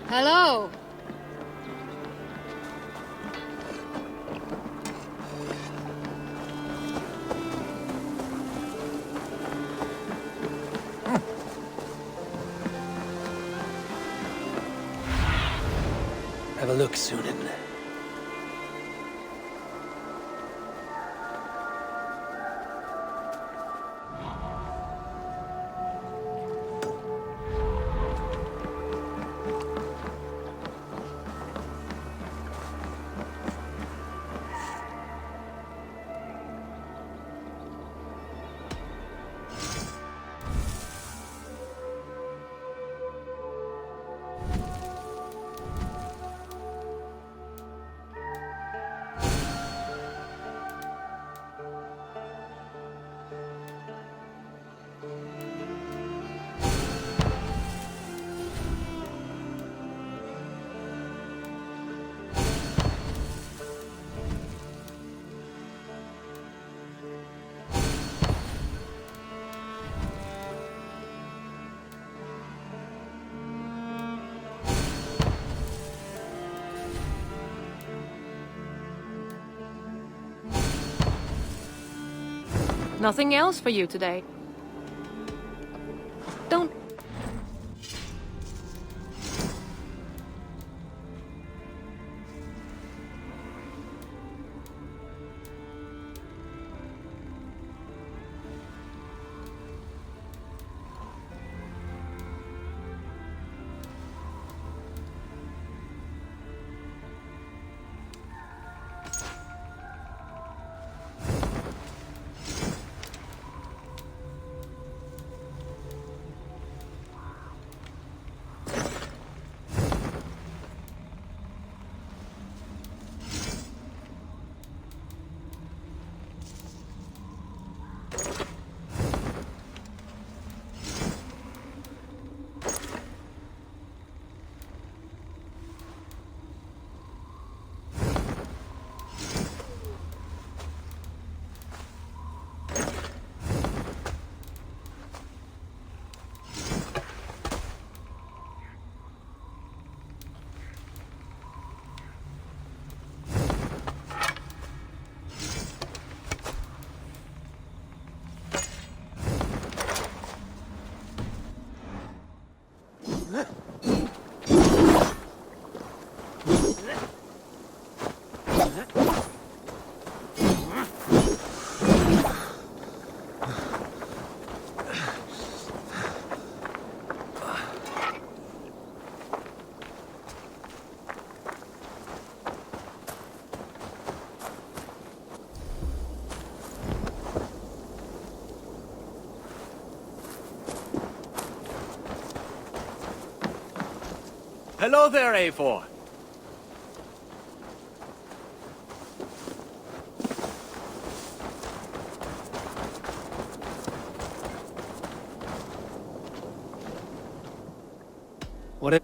Hello. Have a look, Sunan. Nothing else for you today? Don't... Hello there, Eivor. What if...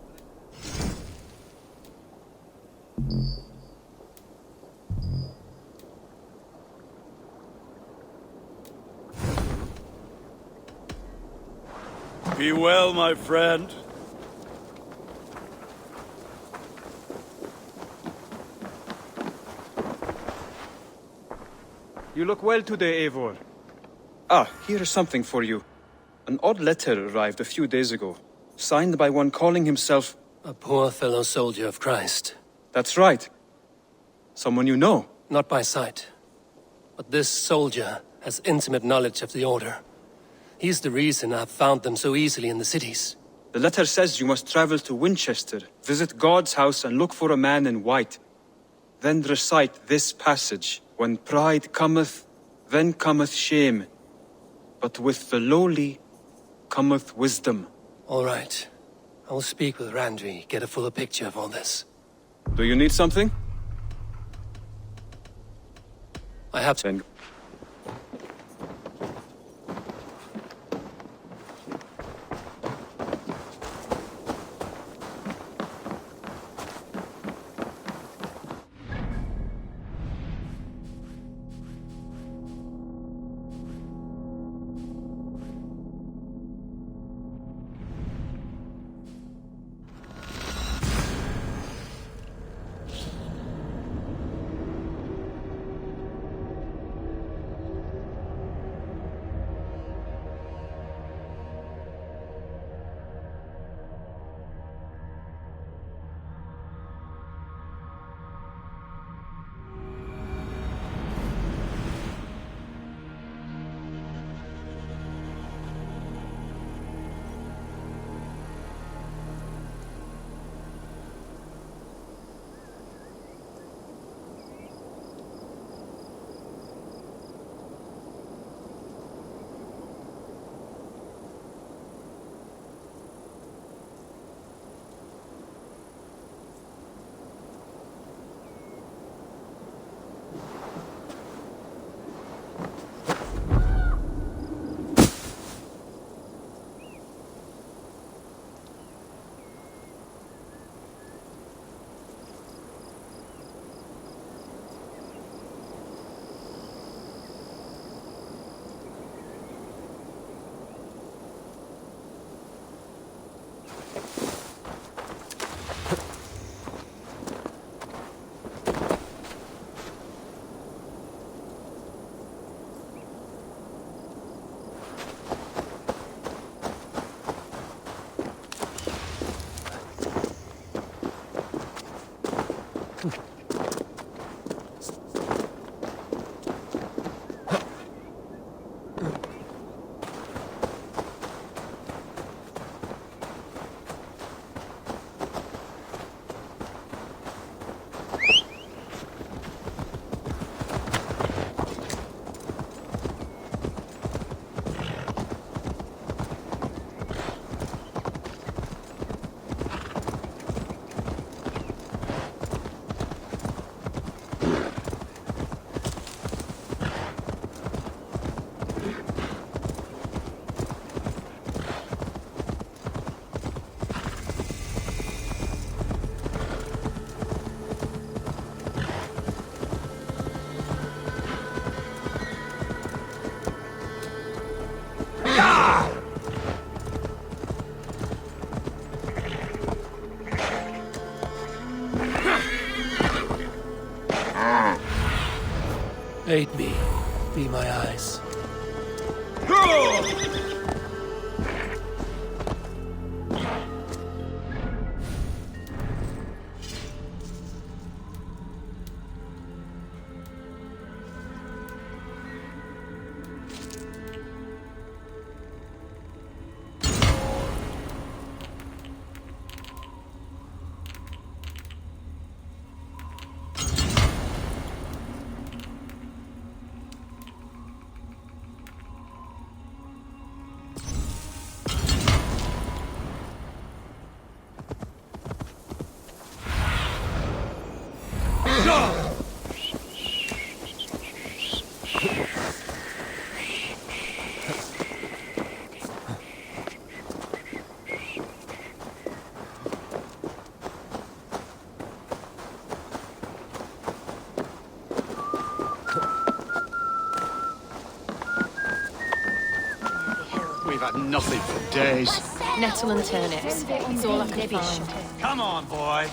Be well, my friend. You look well today, Eivor. Ah, here is something for you. An odd letter arrived a few days ago, signed by one calling himself... A poor fellow soldier of Christ. That's right. Someone you know. Not by sight. But this soldier has intimate knowledge of the Order. He's the reason I've found them so easily in the cities. The letter says you must travel to Winchester, visit God's house and look for a man in white. Then recite this passage. When pride cometh, then cometh shame. But with the lowly cometh wisdom. All right. I will speak with Randvi, get a fuller picture of all this. Do you need something? I have to... Aid me. Be my eyes. We've had nothing for days. Nettle and turnips. It's all I could find. Come on, boy.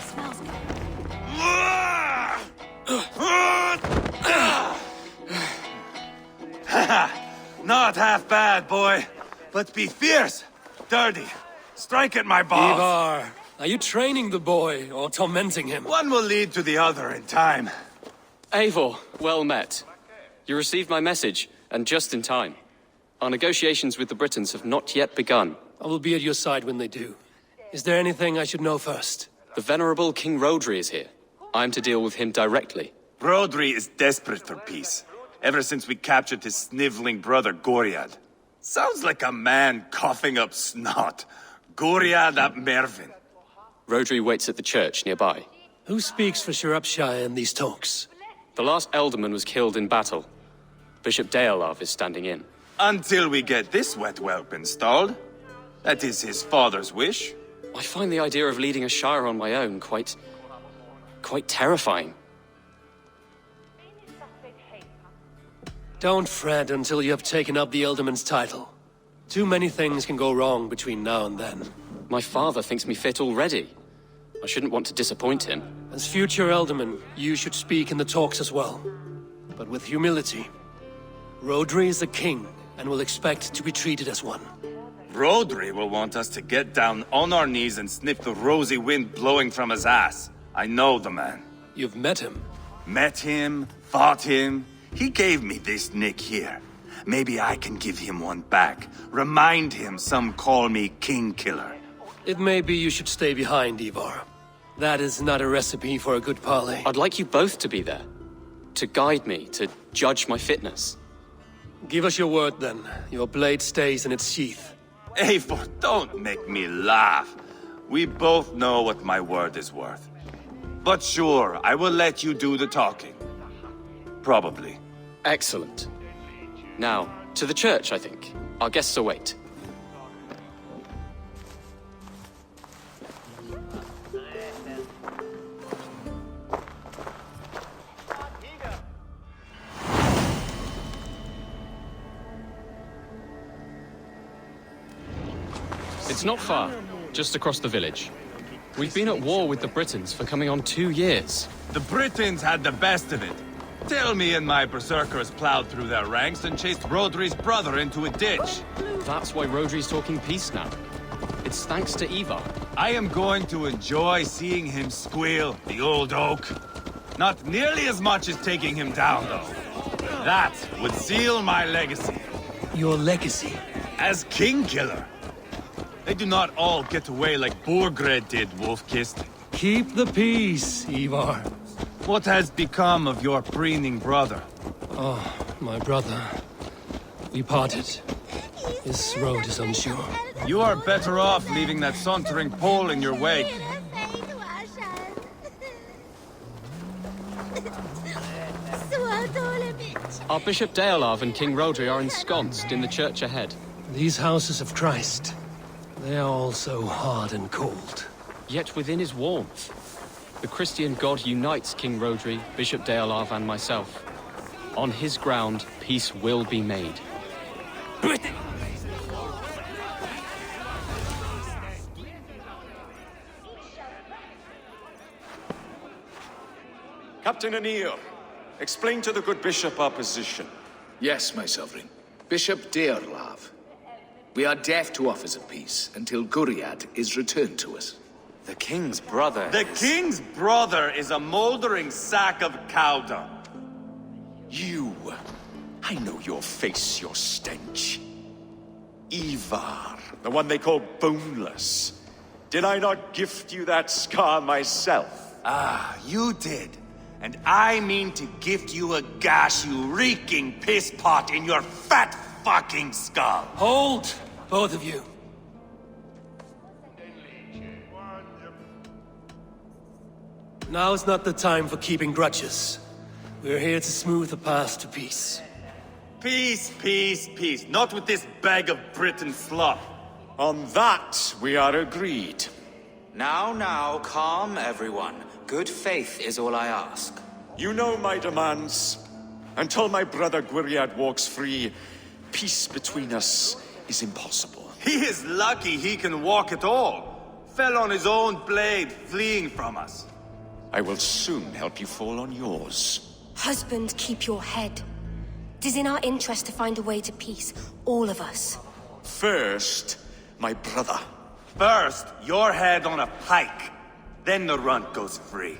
Not half bad, boy. But be fierce, dirty. Strike at my balls. Ivar, are you training the boy or tormenting him? One will lead to the other in time. Eivor, well met. You received my message, and just in time. Our negotiations with the Britons have not yet begun. I will be at your side when they do. Is there anything I should know first? The venerable King Rodri is here. I am to deal with him directly. Rodri is desperate for peace. Ever since we captured his sniveling brother, Goriad. Sounds like a man coughing up snot. Goriad ap Mervin. Rodri waits at the church nearby. Who speaks for Shropshire in these talks? The last Elderman was killed in battle. Bishop Deolav is standing in. Until we get this wet whelp installed. That is his father's wish. I find the idea of leading a shire on my own quite terrifying. Don't fret until you have taken up the Elderman's title. Too many things can go wrong between now and then. My father thinks me fit already. I shouldn't want to disappoint him. As future Elderman, you should speak in the talks as well. But with humility. Rodri is the king, and will expect to be treated as one. Rodri will want us to get down on our knees and sniff the rosy wind blowing from his ass. I know the man. You've met him. Met him, fought him. He gave me this nick here. Maybe I can give him one back. Remind him some call me King Killer. It may be you should stay behind, Ivar. That is not a recipe for a good parley. I'd like you both to be there. To guide me, to judge my fitness. Give us your word then. Your blade stays in its sheath. Eivor, don't make me laugh. We both know what my word is worth. But sure, I will let you do the talking. Probably. Excellent. Now, to the church, I think. Our guests await. It's not far, just across the village. We've been at war with the Britons for coming on 2 years. The Britons had the best of it. Tell me and my berserkers plowed through their ranks and chased Rodri's brother into a ditch. That's why Rodri's talking peace now. It's thanks to Ivar. I am going to enjoy seeing him squeal, the old oak. Not nearly as much as taking him down, though. That would seal my legacy. Your legacy? As King Killer. They do not all get away like Borgred did, Wolf-Kissed. Keep the peace, Ivar. What has become of your preening brother? Oh, my brother. We parted. This road is unsure. You are better off leaving that sauntering Pole in your wake. Our Bishop Deolav and King Rodri are ensconced in the church ahead. These houses of Christ, they are all so hard and cold. Yet within is warmth. The Christian God unites King Rodri, Bishop Deolav, and myself. On his ground, peace will be made. Captain Anir, explain to the good bishop our position. Yes, my sovereign. Bishop Deorlav. We are deaf to offers of peace until Guriad is returned to us. The king's brother The king's brother is a moldering sack of cow dung. You! I know your face, your stench. Ivar, the one they call Boneless. Did I not gift you that scar myself? Ah, you did. And I mean to gift you a gash, you reeking piss pot in your fat fucking skull. Hold, both of you. Now is not the time for keeping grudges. We're here to smooth the path to peace. Peace, peace, peace. Not with this bag of Britain slop. On that, we are agreed. Now, calm everyone. Good faith is all I ask. You know my demands. Until my brother Gwiriad walks free, peace between us is impossible. He is lucky he can walk at all. Fell on his own blade, fleeing from us. I will soon help you fall on yours. Husband, keep your head. It is in our interest to find a way to peace, all of us. First, my brother. First, your head on a pike. Then the runt goes free.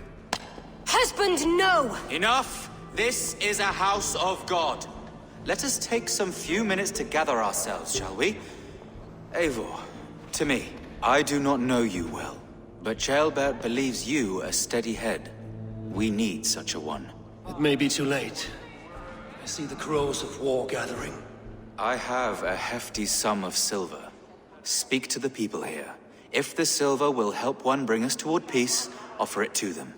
Husband, no! Enough! This is a house of God. Let us take some few minutes to gather ourselves, shall we? Eivor, to me, I do not know you well, but Ceolbert believes you a steady head. We need such a one. It may be too late. I see the crows of war gathering. I have a hefty sum of silver. Speak to the people here. If the silver will help one bring us toward peace, offer it to them.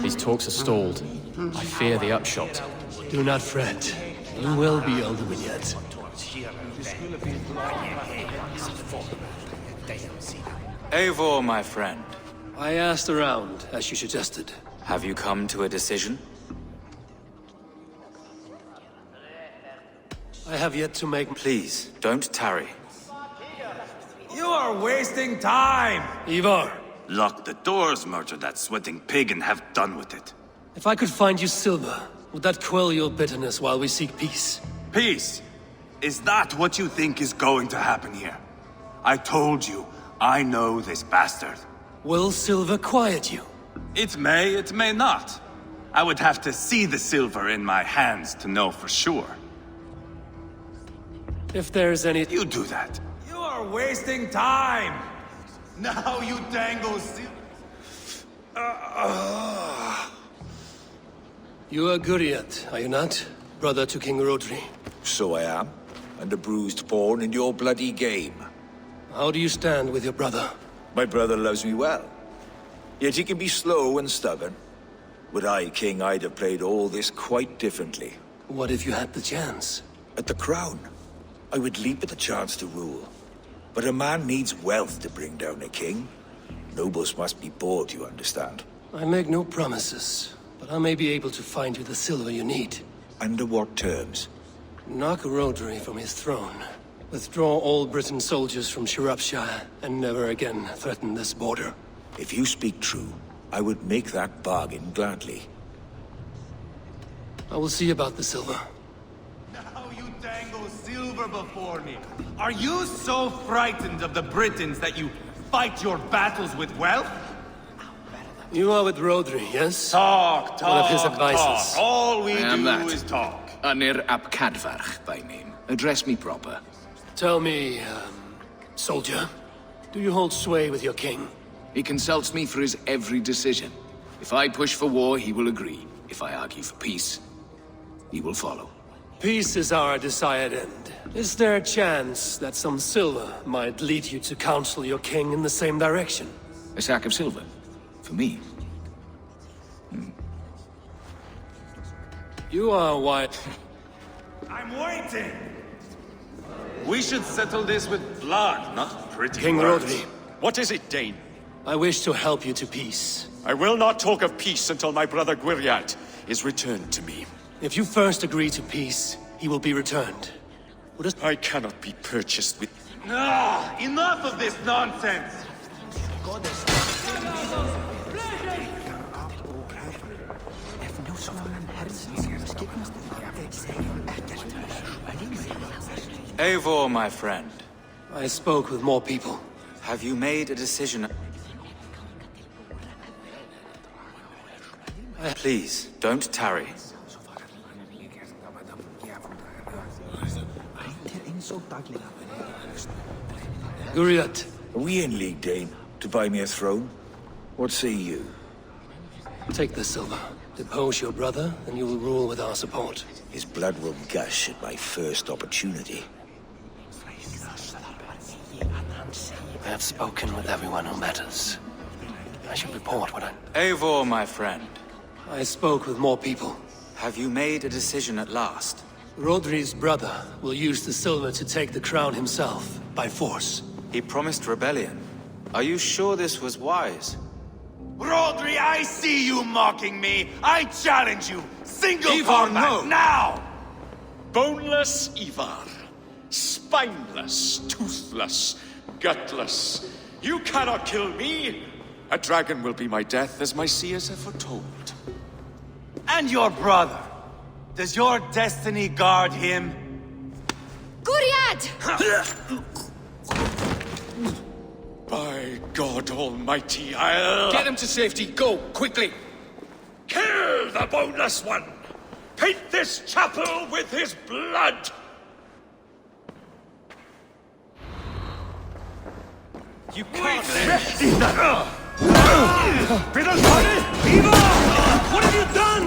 These talks are stalled. I fear the upshot. Do not fret. You will be Elderman yet. Eivor, my friend. I asked around, as you suggested. Have you come to a decision? I have yet to make... Please, don't tarry. You are wasting time! Ivar, Lock the doors, murder that sweating pig, and have done with it. if I could find you silver, would that quell your bitterness while we seek peace? Peace? Is that what you think is going to happen here? I told you, I know this bastard. Will silver quiet you? It may not. I would have to see the silver in my hands to know for sure. If there's any... You do that. You are wasting time! Now you dangle You are Guriat, are you not? Brother to King Rodri. So I am, and a bruised pawn in your bloody game. How do you stand with your brother? My brother loves me well. Yet he can be slow and stubborn. Were I king, I'd have played all this quite differently. What if you had the chance? At the crown, I would leap at the chance to rule. But a man needs wealth to bring down a king. Nobles must be bought, you understand. I make no promises, but I may be able to find you the silver you need. Under what terms? Knock Rodri from his throne. Withdraw all Britain's soldiers from Shropshire, and never again threaten this border. If you speak true, I would make that bargain gladly. I will see about the silver. Now you dangle silver before me. Are you so frightened of the Britons that you fight your battles with wealth? You are with Rodri, yes? Talk, One of his advisors. talk. All we I am do that. is talk. Anir ap Cadfarch by name. Address me proper. Tell me, soldier, do you hold sway with your king? He consults me for his every decision. If I push for war, he will agree. If I argue for peace, he will follow. Peace is our desired end. Is there a chance that some silver might lead you to counsel your king in the same direction? A sack of silver? For me? You are white. I'm waiting. We should settle this with blood, not pretty King words. Rodri, What is it, Dane? I wish to help you to peace. I will not talk of peace until my brother Gwiriat is returned to me. If you first agree to peace, he will be returned. I cannot be purchased with... Ah, enough of this nonsense! Eivor, my friend, I spoke with more people. have you made a decision? Please, don't tarry. Guriat, Are we in league, Dane? To buy me a throne? What say you? take the silver. Depose your brother, and you will rule with our support. His blood will gush at my first opportunity. I have spoken with everyone who matters. I should report what I... Eivor, my friend, I spoke with more people. have you made a decision at last? Rodri's brother will use the silver to take the crown himself, by force. He promised rebellion. Are you sure this was wise? Rodri, I see you mocking me! I challenge you! Single Ivar, combat, no! now! Boneless Ivar. Spineless, toothless, gutless. You cannot kill me! A dragon will be my death, as my seers have foretold. And your brother. Does your destiny guard him? Guriad! By God Almighty, I'll... Get him to safety, go, quickly! Kill the boneless one! Paint this chapel with his blood! You can't What have you done?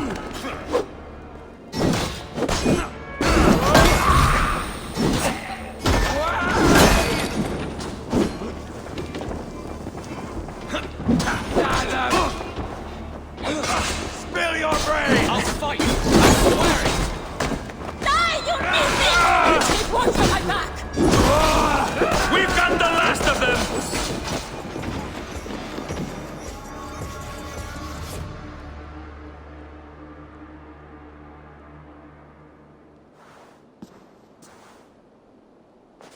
Spill your brains! I'll fight you. I swear it. Die, you beastie! Take one from my back! We've got the last of them!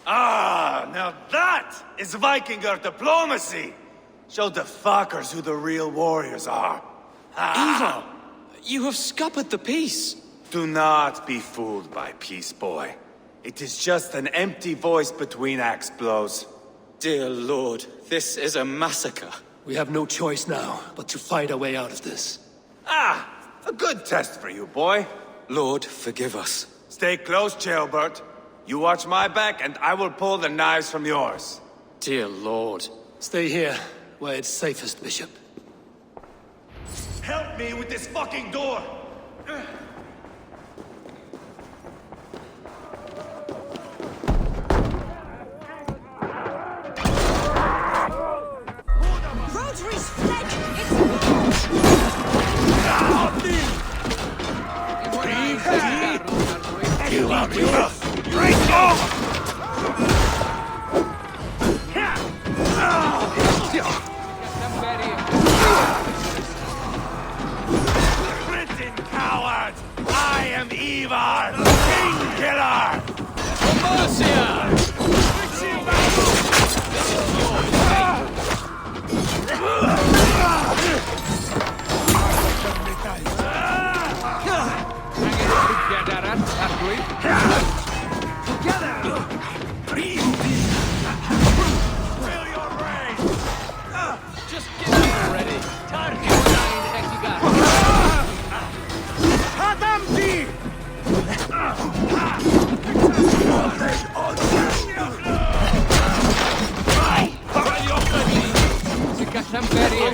Ah, now that is Vikinger diplomacy! Show the fuckers who the real warriors are. Ivar, you have scuppered the peace. Do not be fooled by peace, boy. It is just an empty voice between axe blows. Dear Lord, this is a massacre. We have no choice now, but to fight our way out of this. Ah, a good test for you, boy. Lord, forgive us. Stay close, Ceolbert. You watch my back, and I will pull the knives from yours. Dear Lord. Stay here, where it's safest, Bishop. Help me with this fucking door! Rodri's fled! It's Britain coward! I am Ivar, King Killer!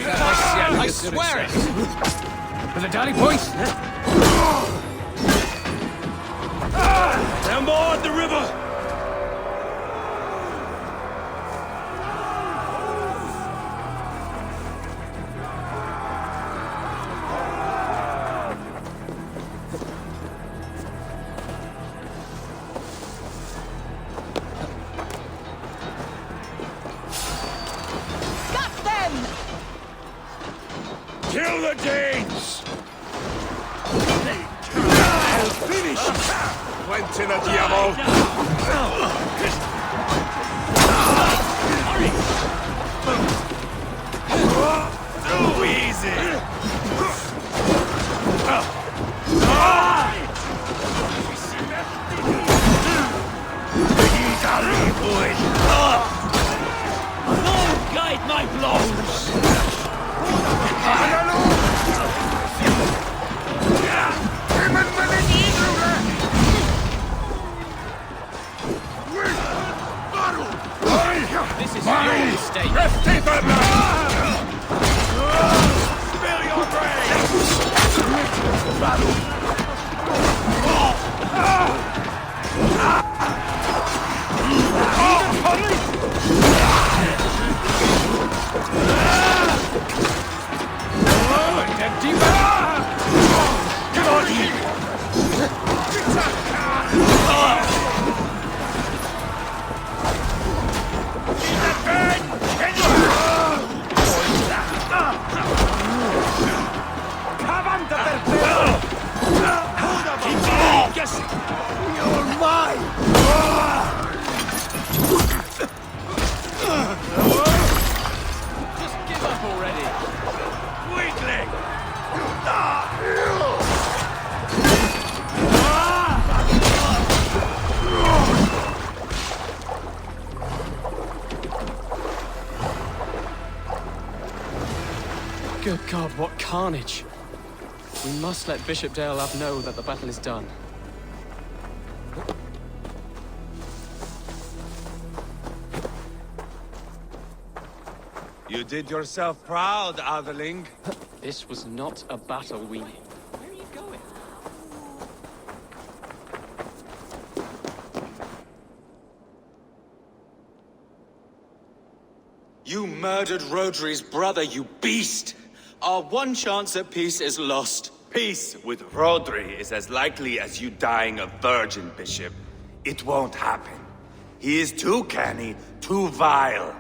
I swear it! For the dally points? Down board the river! Kill the Danes! I'll finish! Quentin a diavolo! Too easy! Guide my blows! This is your mistake. Spill your brains! Good God, what carnage! We must let Bishop Deolav know that the battle is done. You did yourself proud, Atheling. This was not a battle we... Where are you going? You murdered Rodri's brother, you beast! Our one chance at peace is lost. Peace with Rodri is as likely as you dying a virgin, Bishop. It won't happen. He is too canny, too vile.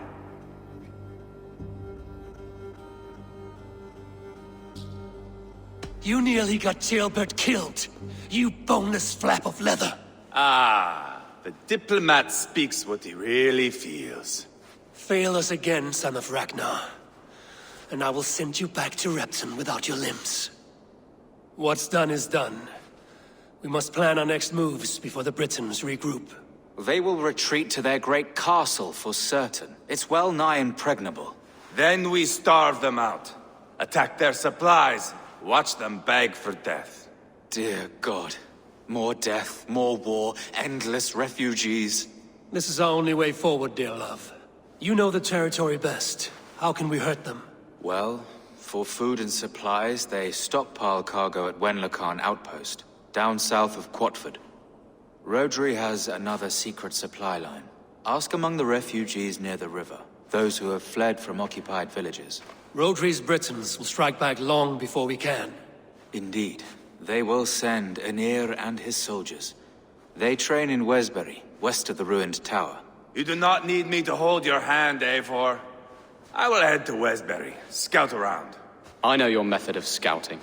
You nearly got Ceolbert killed, you boneless flap of leather. Ah, the diplomat speaks what he really feels. Fail us again, son of Ragnar, and I will send you back to Repton without your limbs. What's done is done. We must plan our next moves before the Britons regroup. They will retreat to their great castle for certain. It's well nigh impregnable. Then we starve them out. Attack their supplies. Watch them beg for death. Dear God. More death, more war, endless refugees. This is our only way forward, dear love. You know the territory best. How can we hurt them? Well, for food and supplies, they stockpile cargo at Wenlocan Outpost, down south of Quatford. Rodri has another secret supply line. Ask among the refugees near the river, those who have fled from occupied villages. Rodri's Britons will strike back long before we can. Indeed. They will send Aenir and his soldiers. They train in Wesbury, west of the ruined tower. You do not need me to hold your hand, Eivor. I will head to Wesbury, scout around. I know your method of scouting.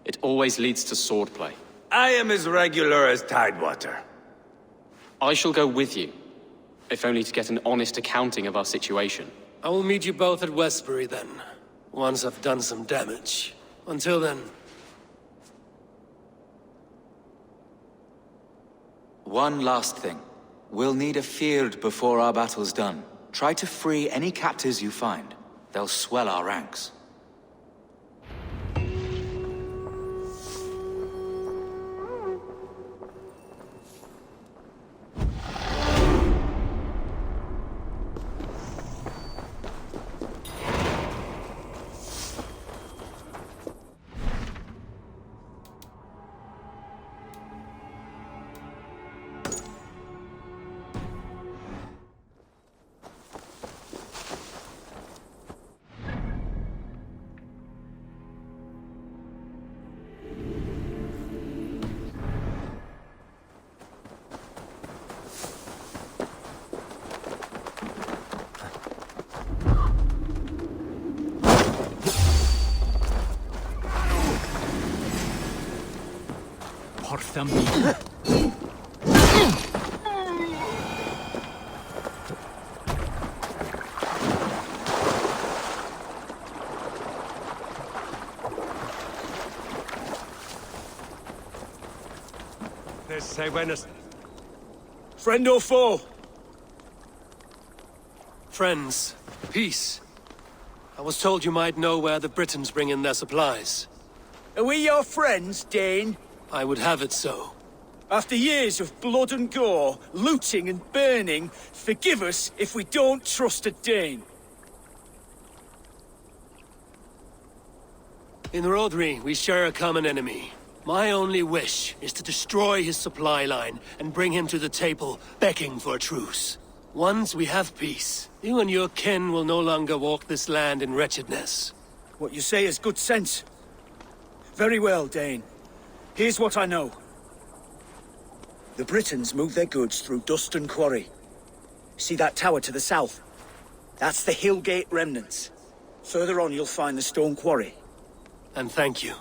It always leads to swordplay. I am as regular as Tidewater. I shall go with you, if only to get an honest accounting of our situation. I will meet you both at Westbury then, once I've done some damage. Until then... One last thing. We'll need a field before our battle's done. Try to free any captives you find. They'll swell our ranks. wrth am byd. Friend or foe? Friends, peace. I was told you might know where the Britons bring in their supplies. Are we your friends, Dane? I would have it so. After years of blood and gore, looting and burning, forgive us if we don't trust a Dane. In Rodri, we share a common enemy. My only wish is to destroy his supply line and bring him to the table, begging for a truce. Once we have peace, you and your kin will no longer walk this land in wretchedness. What you say is good sense. Very well, Dane. Here's what I know. The Britons move their goods through Dustan Quarry. See that tower to the south? That's the Hillgate remnants. Further on, you'll find the stone quarry. And thank you.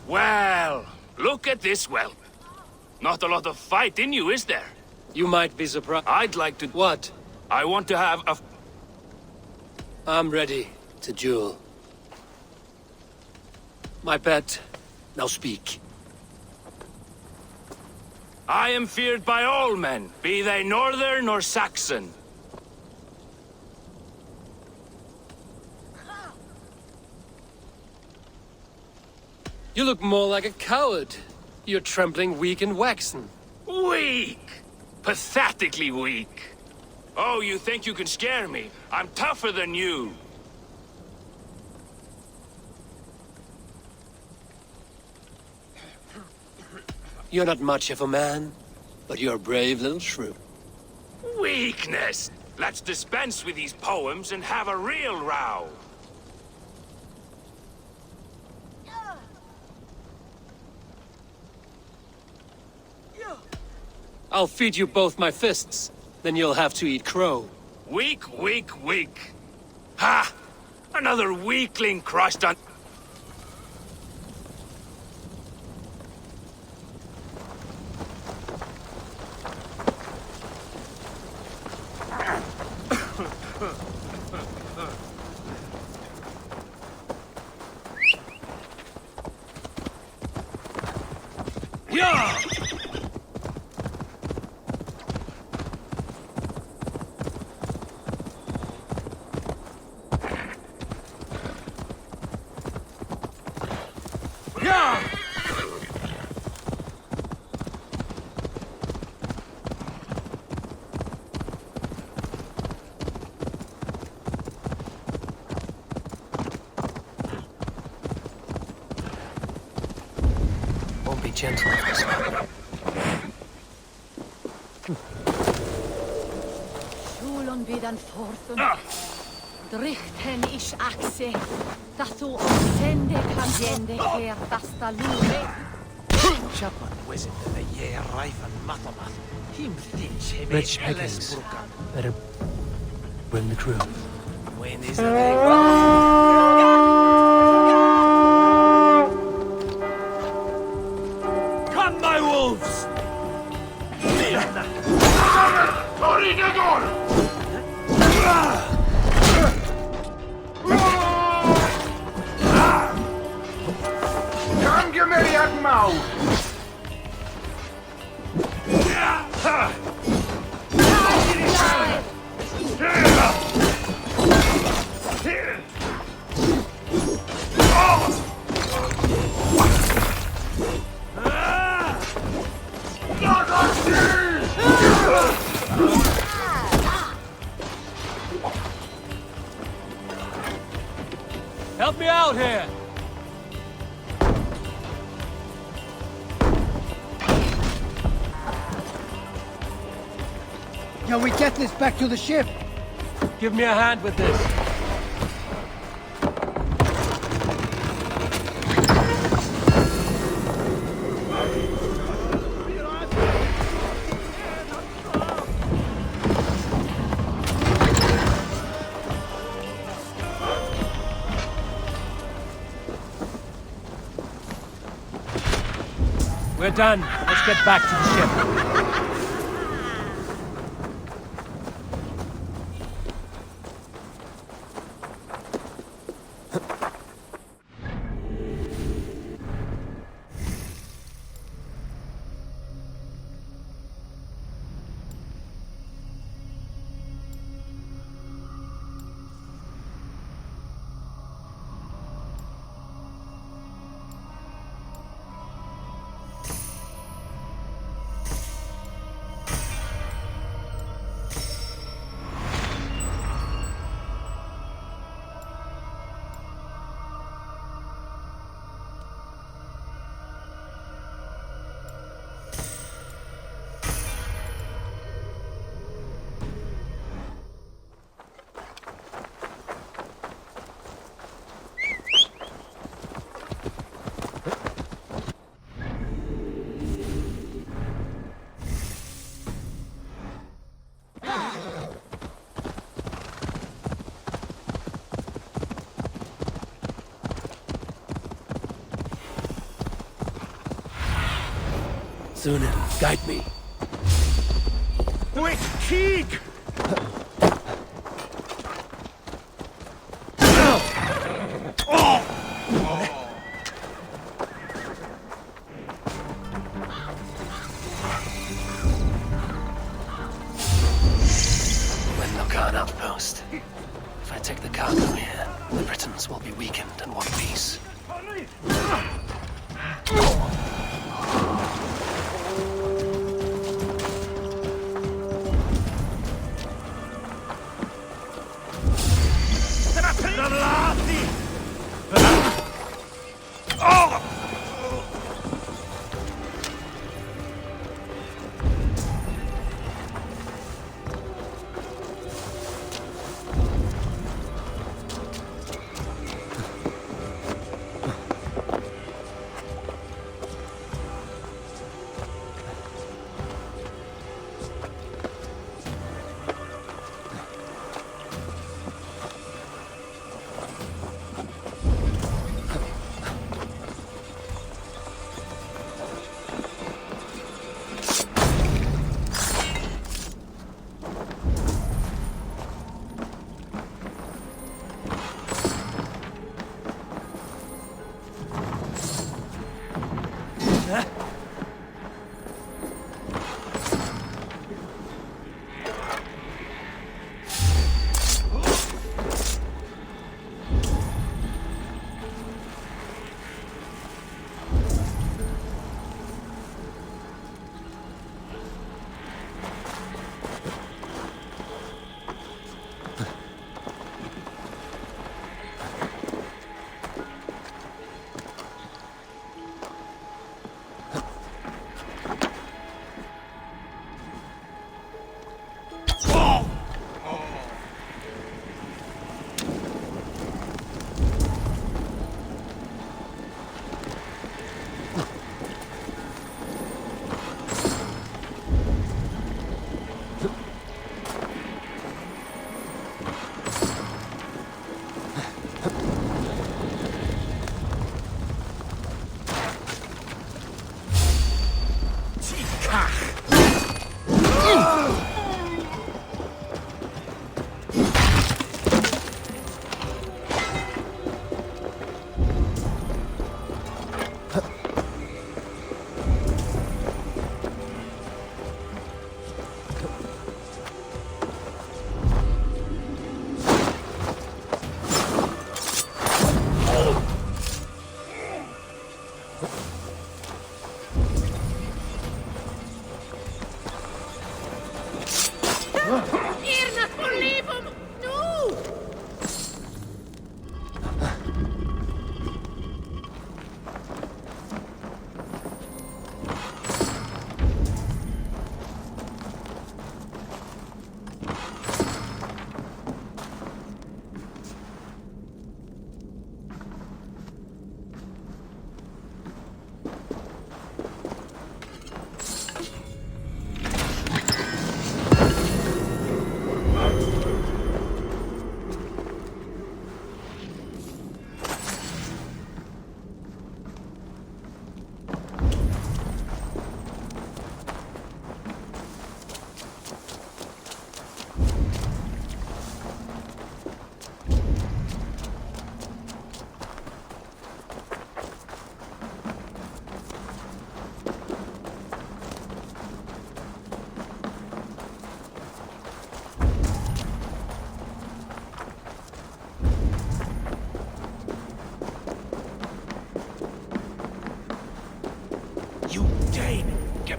Well, look at this whelp. Not a lot of fight in you, is there? You might be surprised. I'd like to... What? I want to have a... I'm ready to duel. My pet, now speak. I am feared by all men, be they Northern or Saxon. You look more like a coward. You're trembling weak and waxen. Weak! Pathetically weak. Oh, you think you can scare me? I'm tougher than you. You're not much of a man, but you're a brave little shrew. Weakness! Let's dispense with these poems and have a real row. I'll feed you both my fists, then you'll have to eat crow. Weak, weak, weak. Ha! Another weakling crushed on... Yeah! Won't be gentle with this one. Sjúlon bydan forthun. Drichten ish axe. Dasu omsende kandiende her dasta lure. Chapman wizard of the year rife and matamath. Him thinks he Rich pickings. Better bring the crew. When is the day? Come, my wolves! Come, give me that mouth! out here! Can we get this back to the ship? Give me a hand with this. We're done. Let's get back to the ship. Sunan, guide me. Quick, Keeg! Wenlocan outpost. If I take the cargo here, the Britons will be weakened and want peace.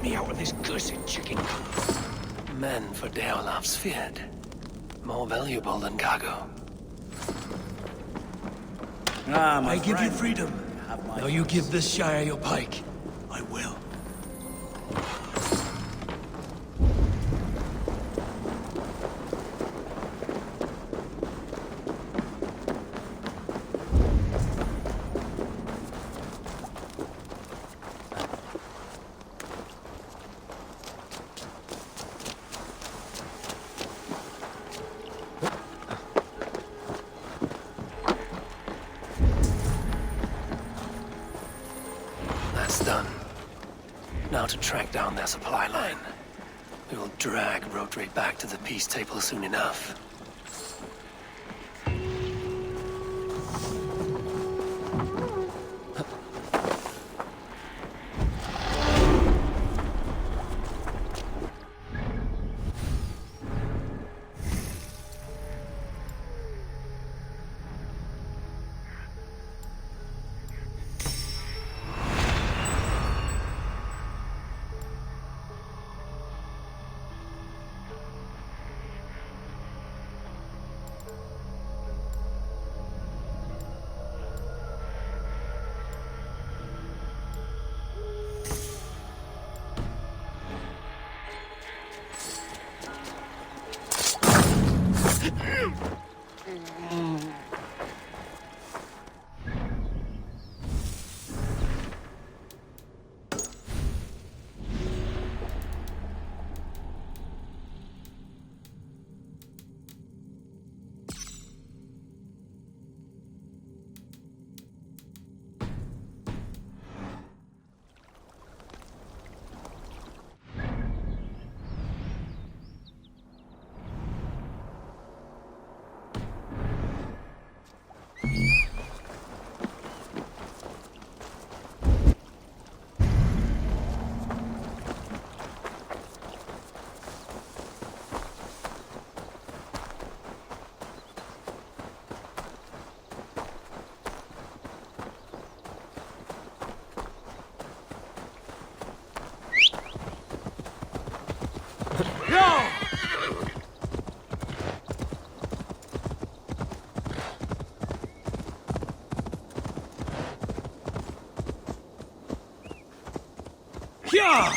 Let me out of this cursed chicken coop. Men for Deolav's Fjord. More valuable than cargo. I give you freedom. Now you give this Shire your pike. I will. That's done. Now to track down their supply line. We will drag Rodri back to the peace table soon enough. Yeah!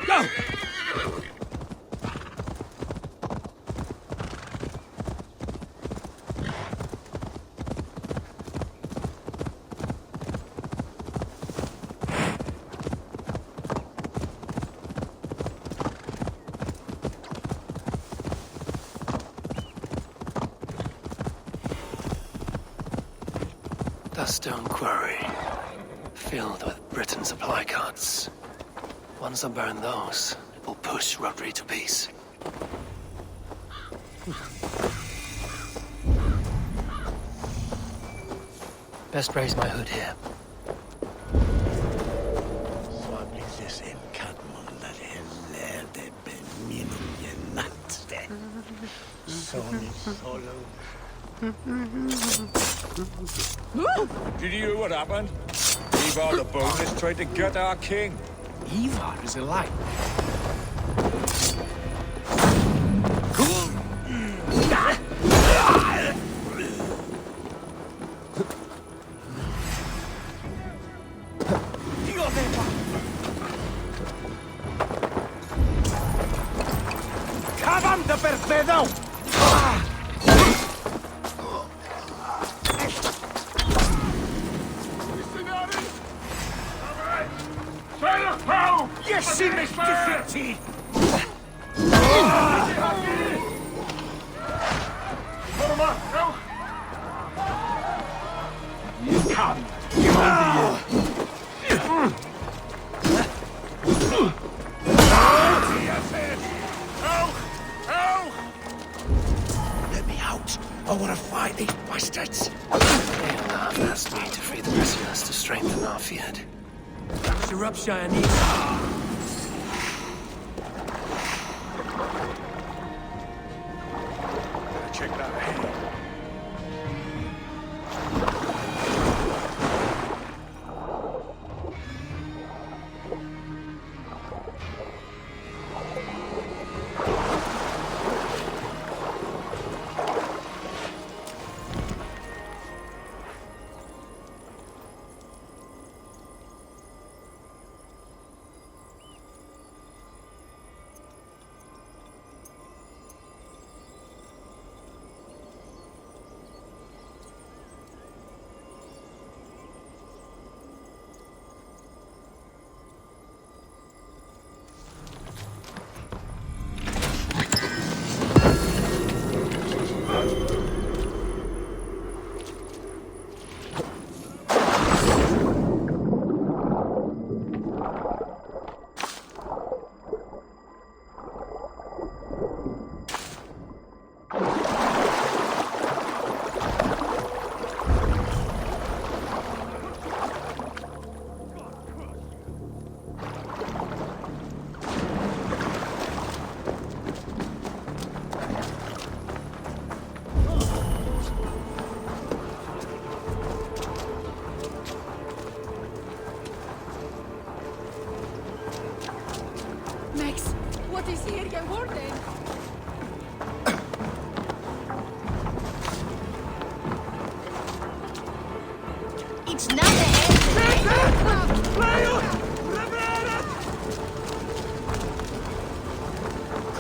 Go! The stone quarry, filled with Britain supply carts. Once I burn those, it will push Rodri to peace. Best raise my hood here. Did you hear what happened? Ivar the Boneless tried to get our king. Ivar is alive. ¡Cavante perpedo! Yes, he missed defeated! You come! Let me out! I want to fight these bastards! Leonard asked me to free the prisoners to strengthen our field. Shropshire needs... check that out. Max, what is here, your warden? It's not the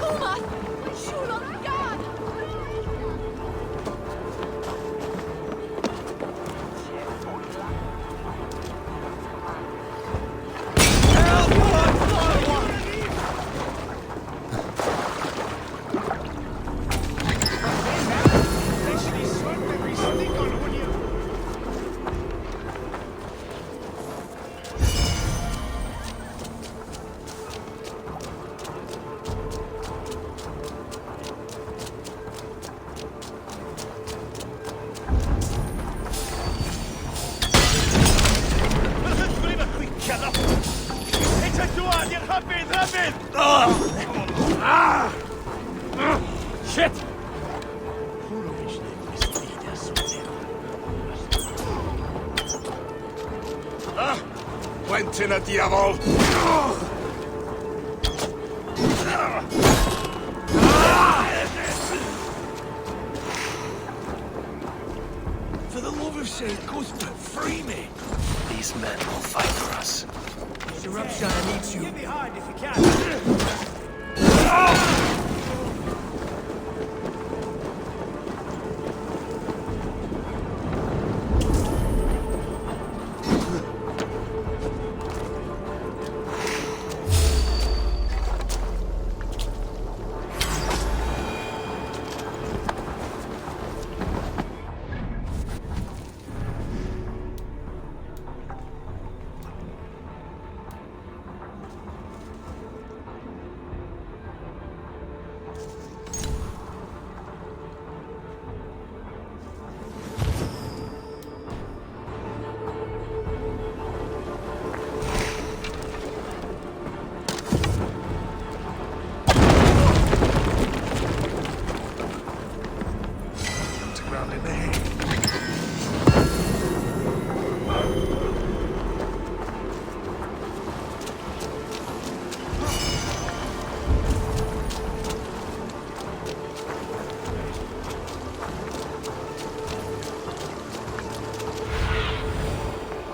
Kuma! Shoot on God! Shit! Quentin a diavol! For the love of St. Cuthbert, free me! These men will fight for us. Sir Upshire needs you. Get behind if you can.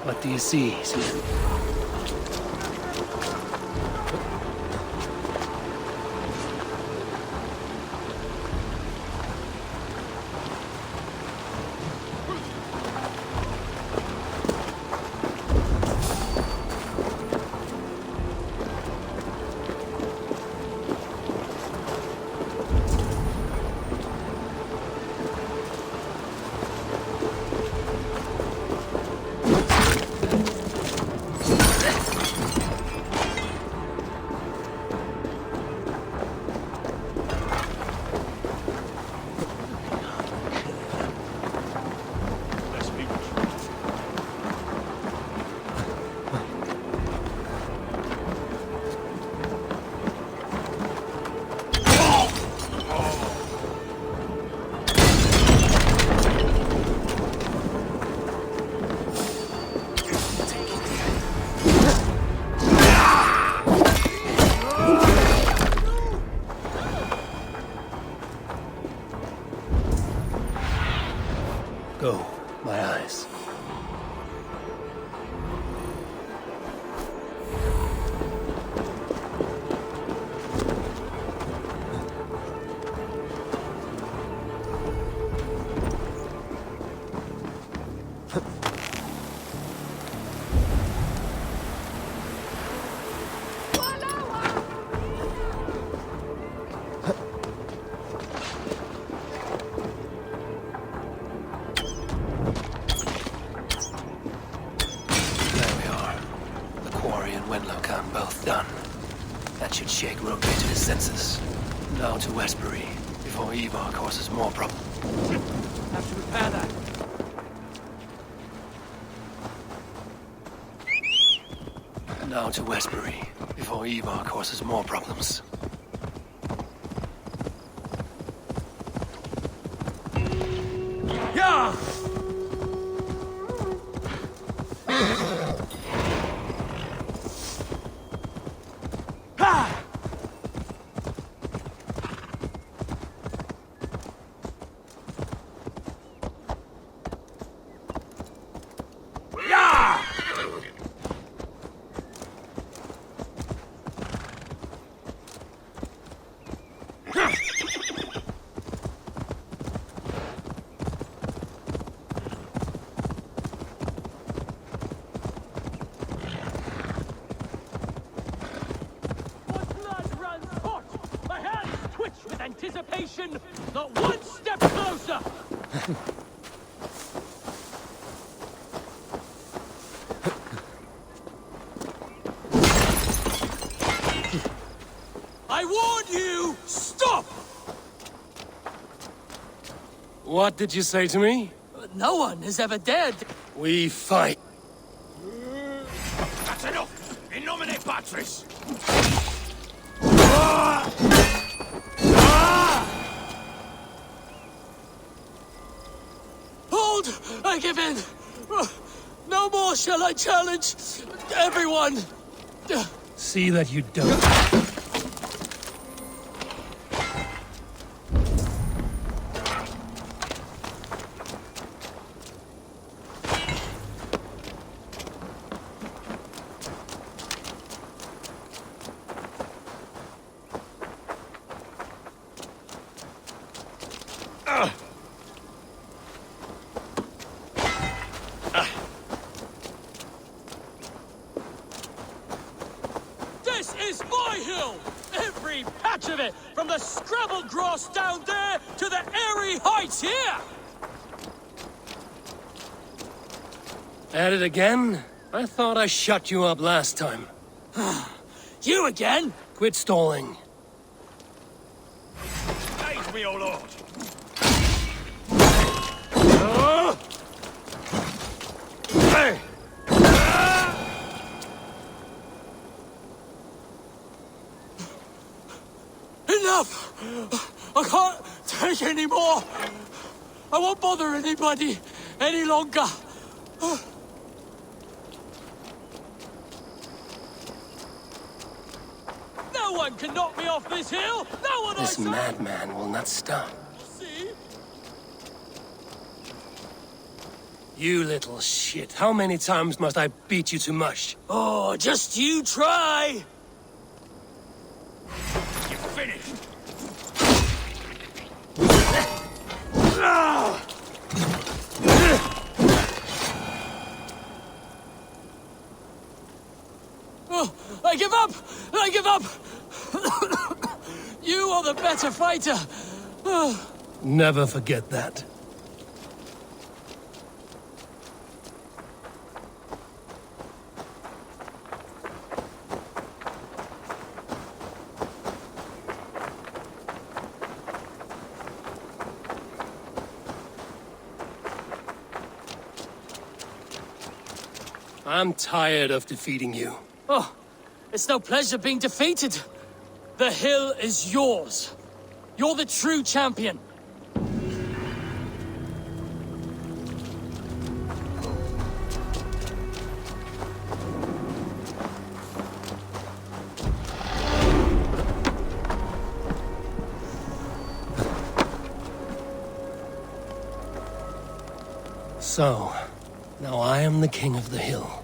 What do you see, Slim? Go, my eyes. Both done. That should shake Rogue to his senses. Now to Westbury, before Ivar causes more problems. Have to repair that. Now to Westbury, before Ivar causes more problems. Yeah! Anticipation, not one step closer! I warn you! Stop! What did you say to me? No one has ever dared. We fight. That's enough! In nomine Patris! I give in. No more shall I challenge everyone. See that you don't. This is my hill! Every patch of it! From the scrabble grass down there to the airy heights here! At it again? I thought I shut you up last time. You again? Quit stalling. Aid me, O Lord! Hey! Enough! I can't take any more! I won't bother anybody any longer! No one can knock me off this hill! No one This madman will not stop. See? You little shit. How many times must I beat you to mush? Oh, just you try! You're finished! Oh, I give up! I give up! You are the better fighter! Never forget that. I'm tired of defeating you. Oh, it's no pleasure being defeated. The hill is yours. You're the true champion. So, now I am the king of the hill.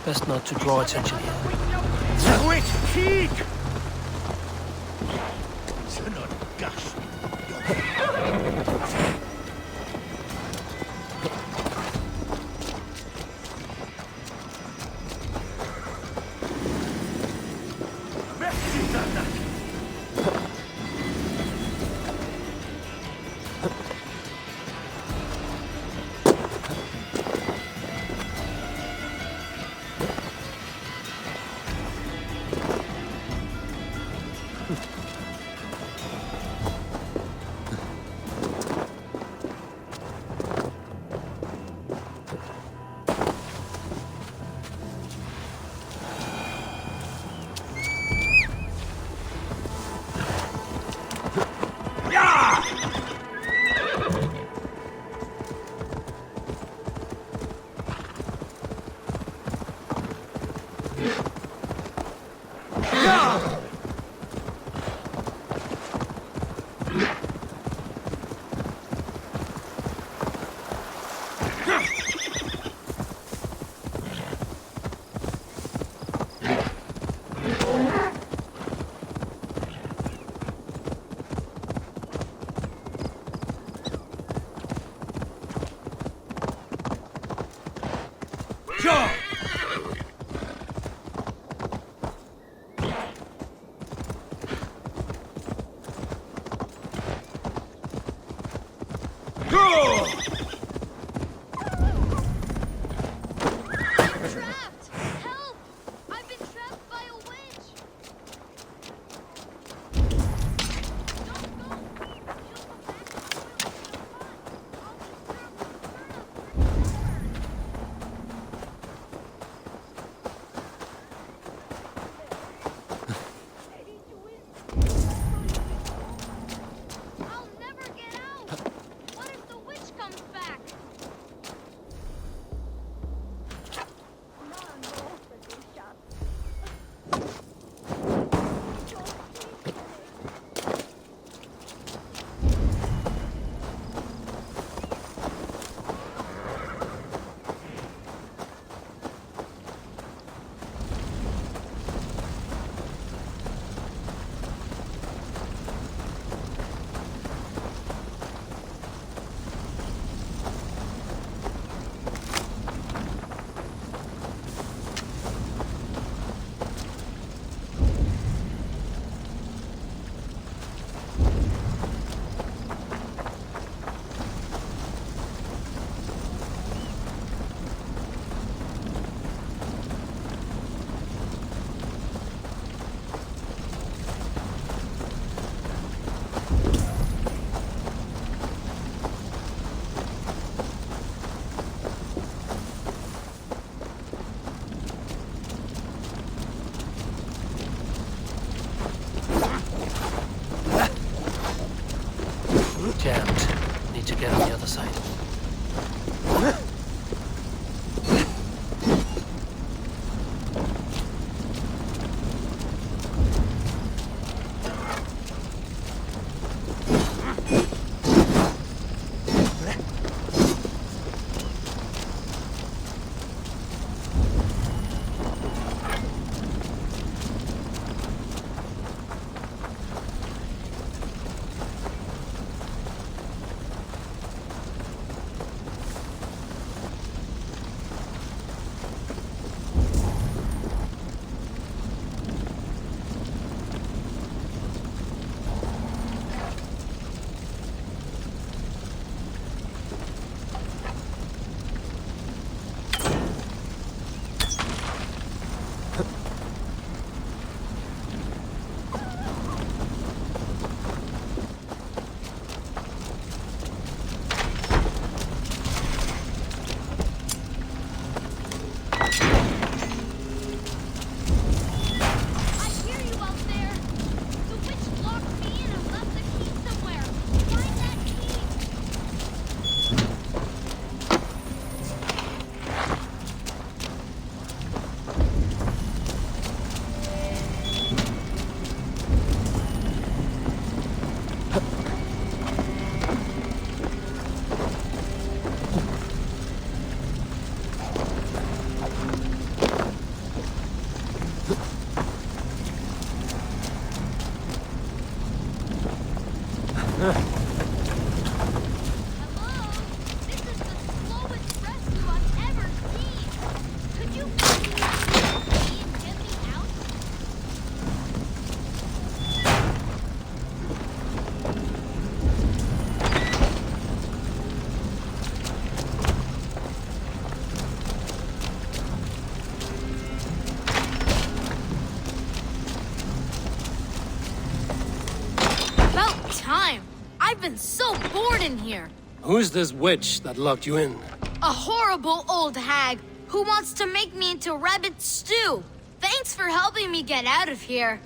Best not to draw attention here. Wait, Keek! Go! Go! Trapped! Help! I've been trapped by a witch! Don't go! She'll come back I'll never get out! What if the witch comes back? Jammed. Need to get on the other side. I've been so bored in here. Who's this witch that locked you in? A horrible old hag who wants to make me into rabbit stew. Thanks for helping me get out of here.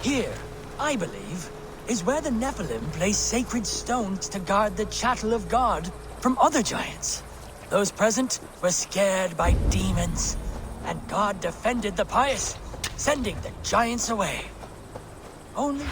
Here, I believe, is where the Nephilim place sacred stones to guard the chattel of God from other giants. Those present were scared by demons, and God defended the pious, sending the giants away. Only...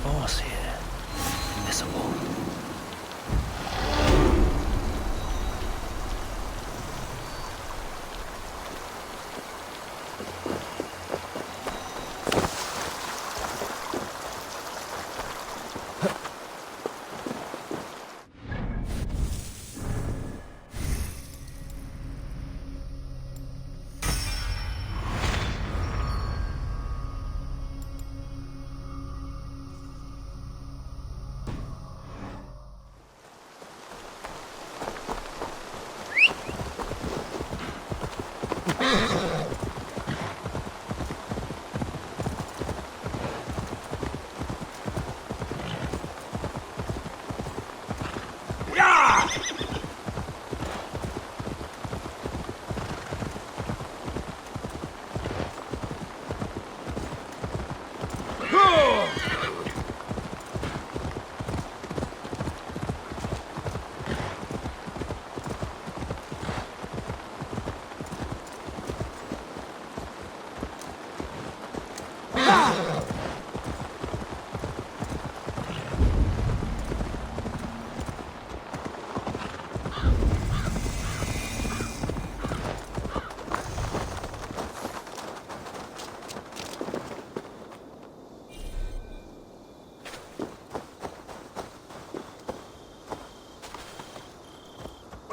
force here, invisible.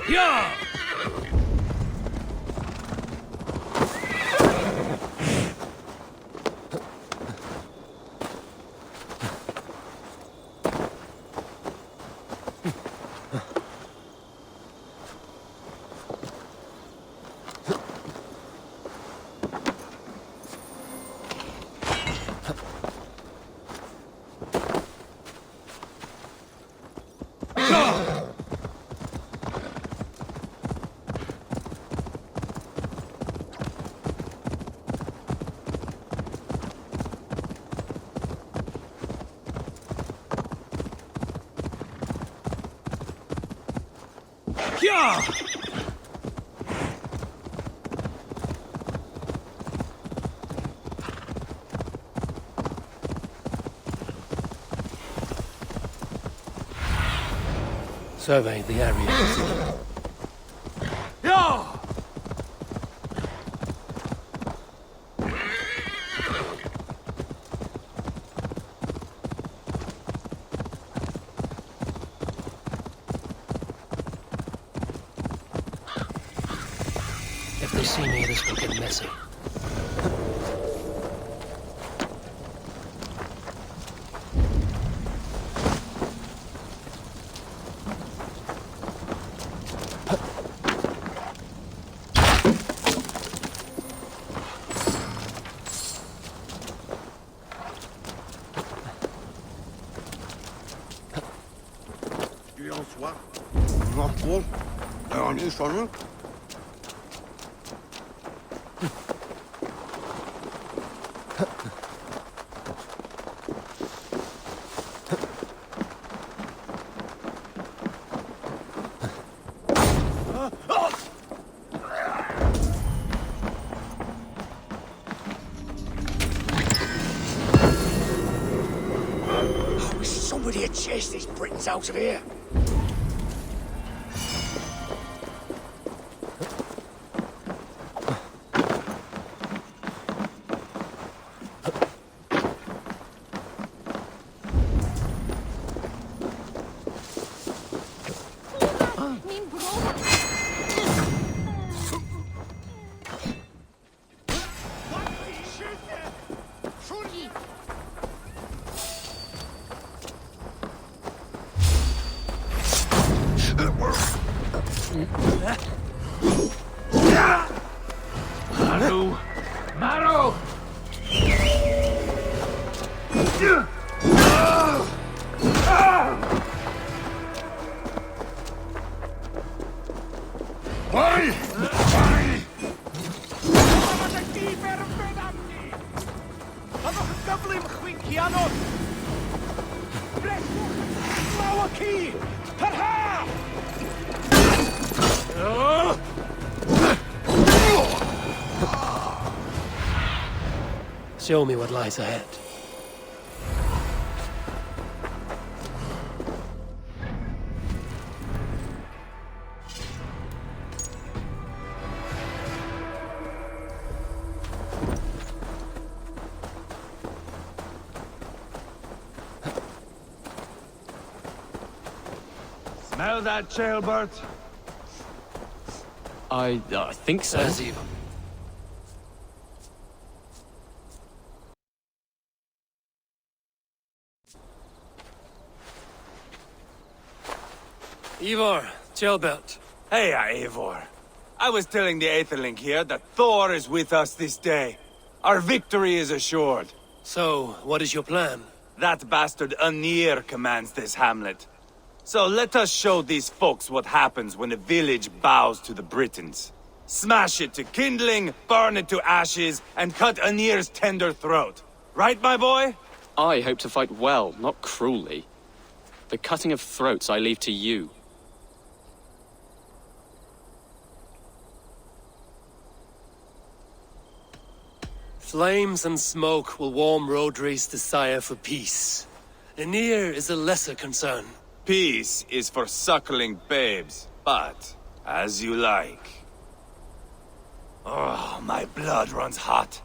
Yeah! Yeah! Survey the area. Yeah! If they see me, this will get messy. son. I wish somebody had chased these Britons out of here. Maru! Maru! Vai! Vai! Show me what lies ahead. Smell that, Chaelbert? I think so. As evil. Ivar, Chaelbert. Hey, Eivor. I was telling the Aetherling here that Thor is with us this day. Our victory is assured. So, what is your plan? That bastard Anir commands this hamlet. So let us show these folks what happens when a village bows to the Britons. Smash it to kindling, burn it to ashes, and cut Anir's tender throat. Right, my boy? I hope to fight well, not cruelly. The cutting of throats I leave to you. Flames and smoke will warm Rodri's desire for peace. Anir is a lesser concern. Peace is for suckling babes, but as you like. Oh, my blood runs hot.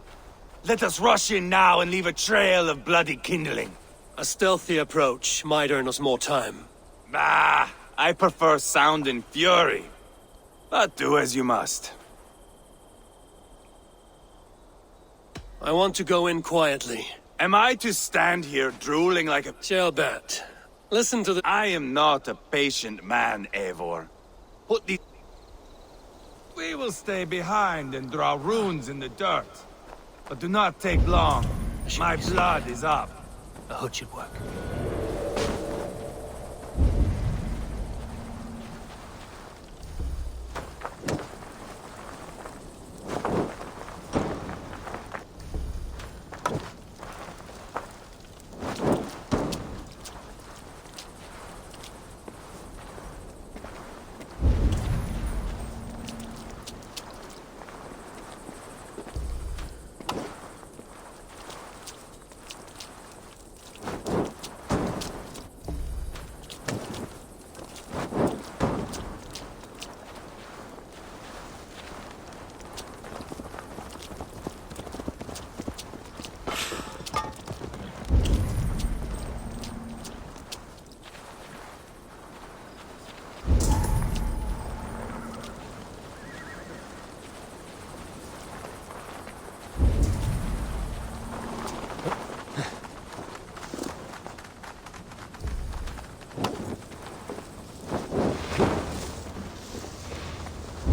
Let us rush in now and leave a trail of bloody kindling. A stealthy approach might earn us more time. Bah, I prefer sound and fury. But do as you must. I want to go in quietly. Am I to stand here drooling like a... Chaelbert, listen to the... I am not a patient man, Eivor. Put the... We will stay behind and draw runes in the dirt. But do not take long. My blood is up. A hood should work.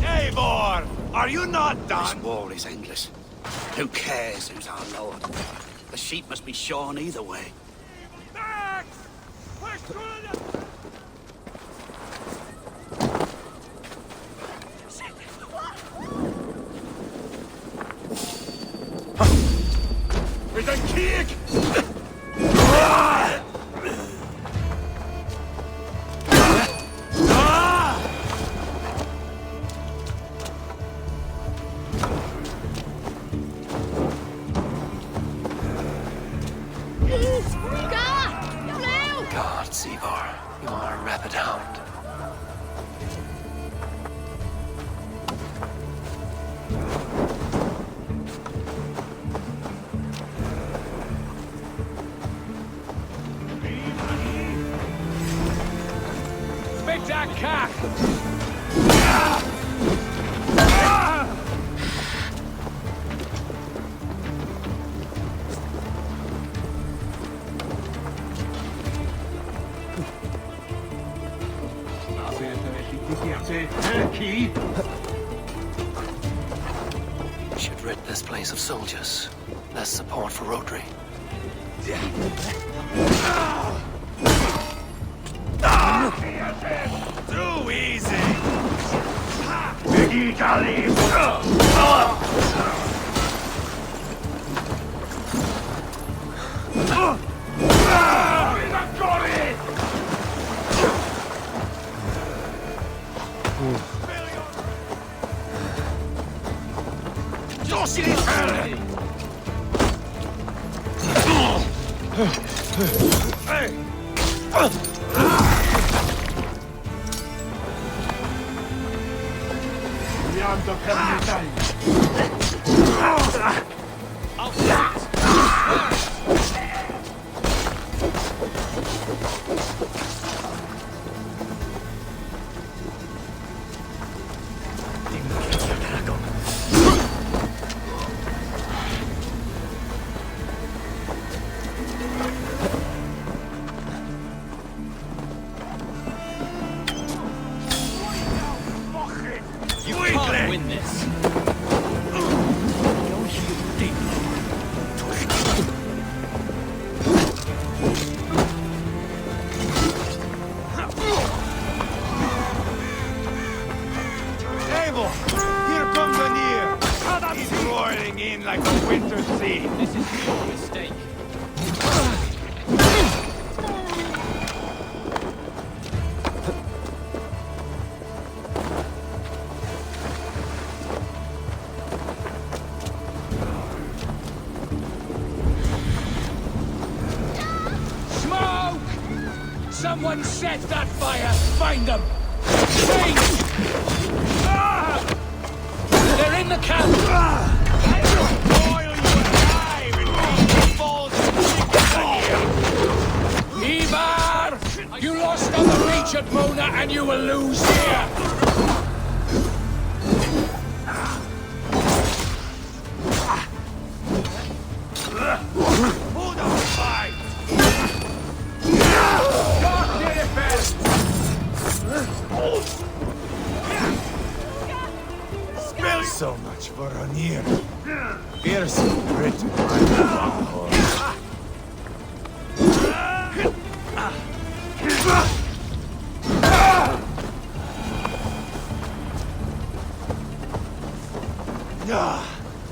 Eivor! Are you not done? This war is endless. Who cares who's our lord? The sheep must be shorn either way. With a kick! God, Seavar, you are a rabid hound. Make that cock! We should rid this place of soldiers. Less support for Rodri. Too easy! You can't win this. Abel! Here comes Anir! He's roaring in like a winter sea! This is your mistake. Someone set that fire! Find them! Change! They're in the camp! Boil you alive and make you balls and Ivar! You lost on the reach at Mona and you will lose here! Who don't fight? So much for Anir. Here's Britain.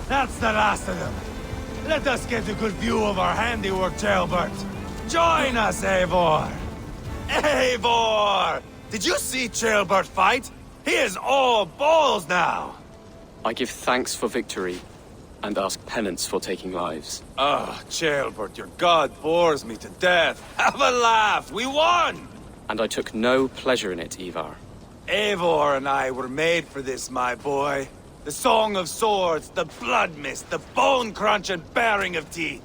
That's the last of them. Let us get a good view of our handiwork, Ceolbert. Join us, Eivor! Eivor! Did you see Ceolbert fight? He is all balls now! I give thanks for victory, and ask penance for taking lives. Ah, Ceolbert, your god bores me to death. Have a laugh! We won! And I took no pleasure in it, Ivar. Eivor and I were made for this, my boy. The song of swords, the blood mist, the bone crunch and baring of teeth.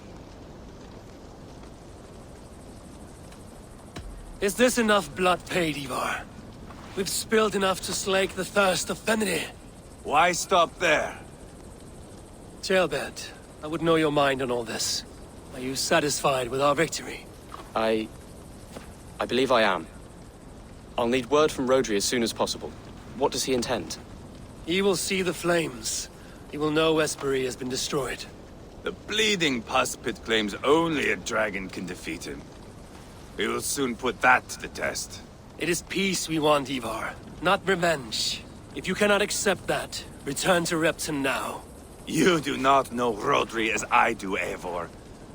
Is this enough blood paid, Ivar? We've spilled enough to slake the thirst of Fenrir. Why stop there? Ceolbert, I would know your mind on all this. Are you satisfied with our victory? I believe I am. I'll need word from Rodri as soon as possible. What does he intend? He will see the flames. He will know Esperie has been destroyed. The bleeding pus pit claims only a dragon can defeat him. We will soon put that to the test. It is peace we want, Ivar, not revenge. If you cannot accept that, return to Repton now. You do not know Rodri as I do, Eivor.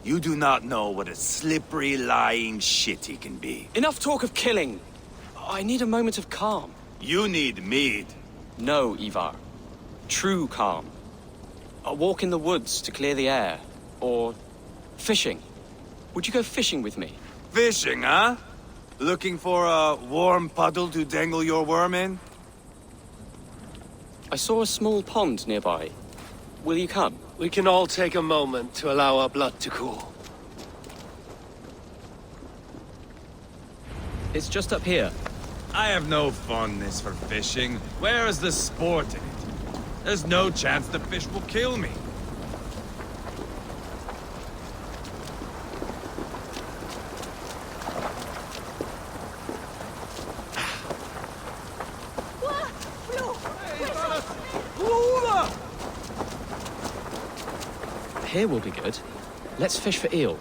You do not know what a slippery, lying shit he can be. Enough talk of killing. I need a moment of calm. You need mead. No, Ivar. True calm. A walk in the woods to clear the air. Or fishing. Would you go fishing with me? Fishing, huh? Looking for a warm puddle to dangle your worm in? I saw a small pond nearby. Will you come? We can all take a moment to allow our blood to cool. It's just up here. I have no fondness for fishing. Where is the sport in it? There's no chance the fish will kill me. Here will be good. Let's fish for eel.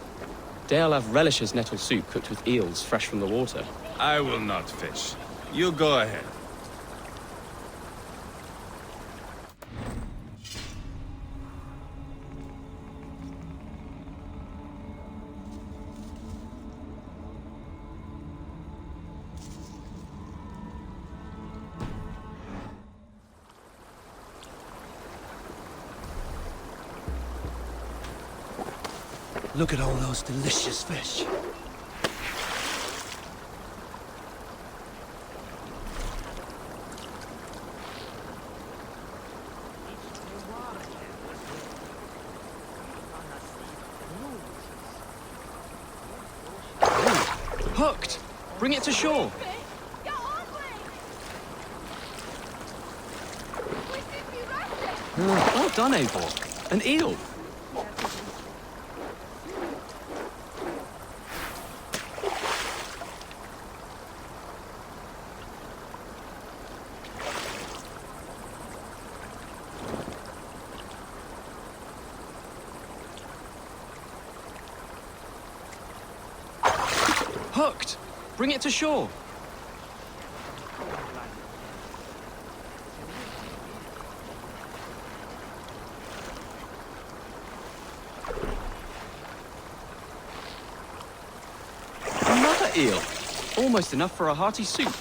Dealav relishes nettle soup cooked with eels fresh from the water. I will not fish. You go ahead. Look at all those delicious fish. Hooked! Bring it to shore! Well done, Eivor. An eel! Hooked! Bring it to shore! Another eel! Almost enough for a hearty soup.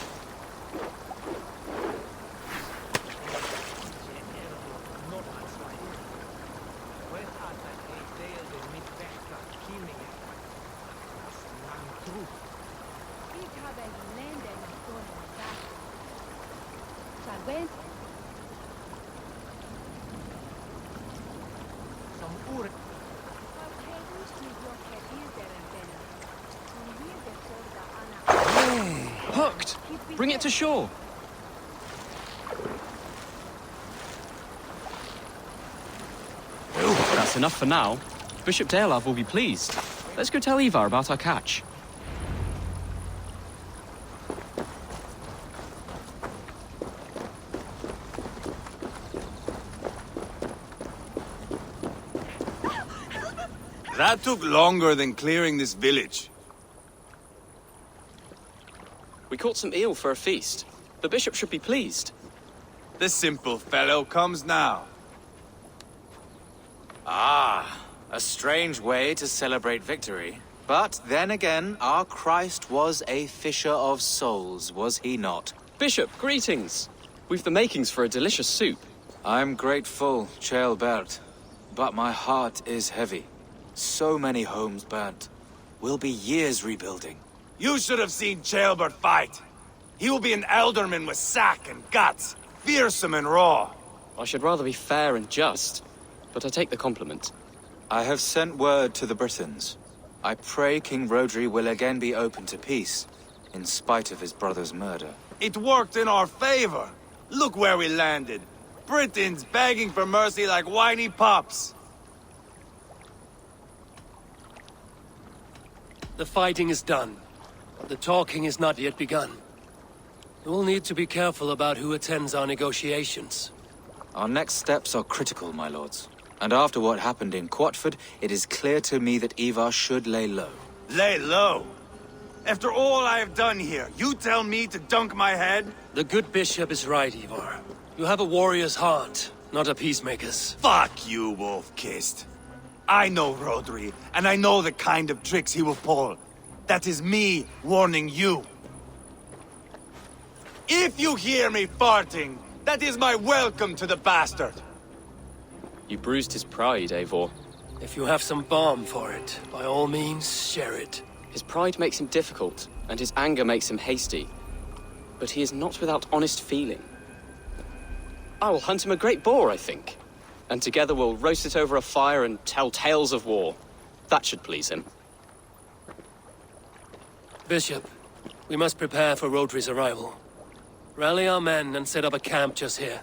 Hooked! Bring it to shore! That's enough for now. Bishop Dealav will be pleased. Let's go tell Ivar about our catch. That took longer than clearing this village. We caught some eel for a feast. The bishop should be pleased. The simple fellow comes now. Ah, a strange way to celebrate victory. But then again, our Christ was a fisher of souls, was he not? Bishop, greetings! We've the makings for a delicious soup. I'm grateful, Ceolbert, but my heart is heavy. So many homes burnt. We'll be years rebuilding. You should have seen Ceolbert fight. He will be an alderman with sack and guts, fearsome and raw. I should rather be fair and just, but I take the compliment. I have sent word to the Britons. I pray King Rodri will again be open to peace, in spite of his brother's murder. It worked in our favor. Look where we landed. Britons begging for mercy like whiny pups. The fighting is done. The talking is not yet begun. We'll need to be careful about who attends our negotiations. Our next steps are critical, my lords. And after what happened in Quatford, it is clear to me that Ivar should lay low. Lay low? After all I have done here, you tell me to dunk my head? The good bishop is right, Ivar. You have a warrior's heart, not a peacemaker's. Fuck you, Wolf-Kissed. I know Rodri, and I know the kind of tricks he will pull. That is me warning you. If you hear me farting, that is my welcome to the bastard. You bruised his pride, Eivor. If you have some balm for it, by all means, share it. His pride makes him difficult, and his anger makes him hasty. But he is not without honest feeling. I will hunt him a great boar, I think. And together we'll roast it over a fire and tell tales of war. That should please him. Bishop, we must prepare for Rodri's arrival. Rally our men and set up a camp just here.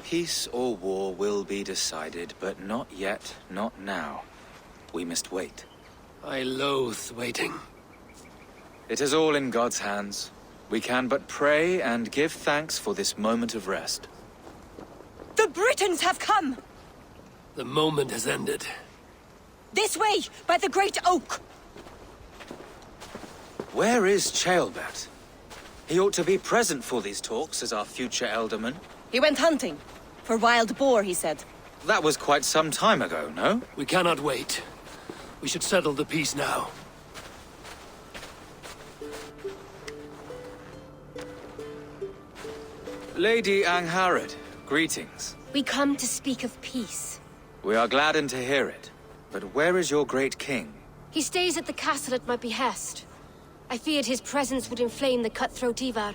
Peace or war will be decided, but not yet, not now. We must wait. I loathe waiting. It is all in God's hands. We can but pray and give thanks for this moment of rest. The Britons have come! The moment has ended. This way, by the Great Oak! Where is Ceolbert? He ought to be present for these talks as our future Elderman. He went hunting. For wild boar, he said. That was quite some time ago, no? We cannot wait. We should settle the peace now. Lady Angharad, greetings. We come to speak of peace. We are gladdened to hear it. But where is your great king? He stays at the castle at my behest. I feared his presence would inflame the cutthroat Ivar.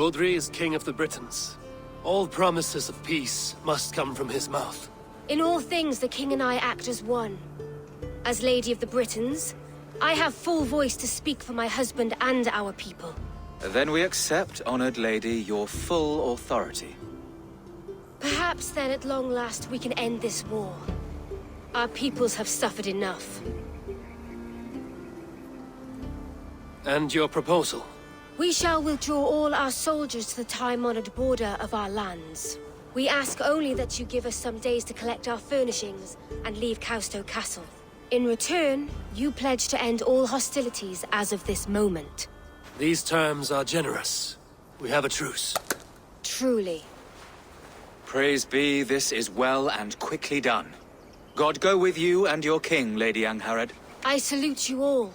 Rhodri is king of the Britons. All promises of peace must come from his mouth. In all things, the king and I act as one. As Lady of the Britons, I have full voice to speak for my husband and our people. Then we accept, honored lady, your full authority. Perhaps then at long last we can end this war. Our peoples have suffered enough. And your proposal? We shall withdraw all our soldiers to the time-honored border of our lands. We ask only that you give us some days to collect our furnishings and leave Causto Castle. In return, you pledge to end all hostilities as of this moment. These terms are generous. We have a truce. Truly. Praise be, this is well and quickly done. God go with you and your king, Lady Angharad. I salute you all.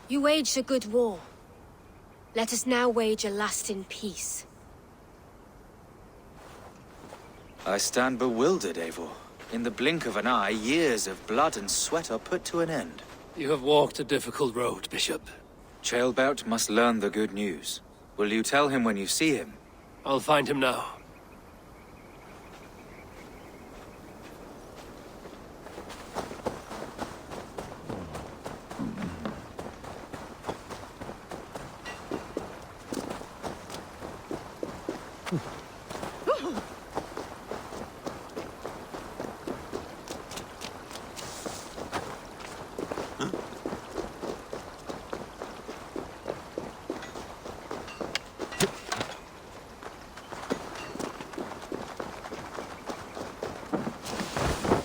You waged a good war. Let us now wage a lasting peace. I stand bewildered, Eivor. In the blink of an eye, years of blood and sweat are put to an end. You have walked a difficult road, Bishop. Ceolbert must learn the good news. Will you tell him when you see him? I'll find him now.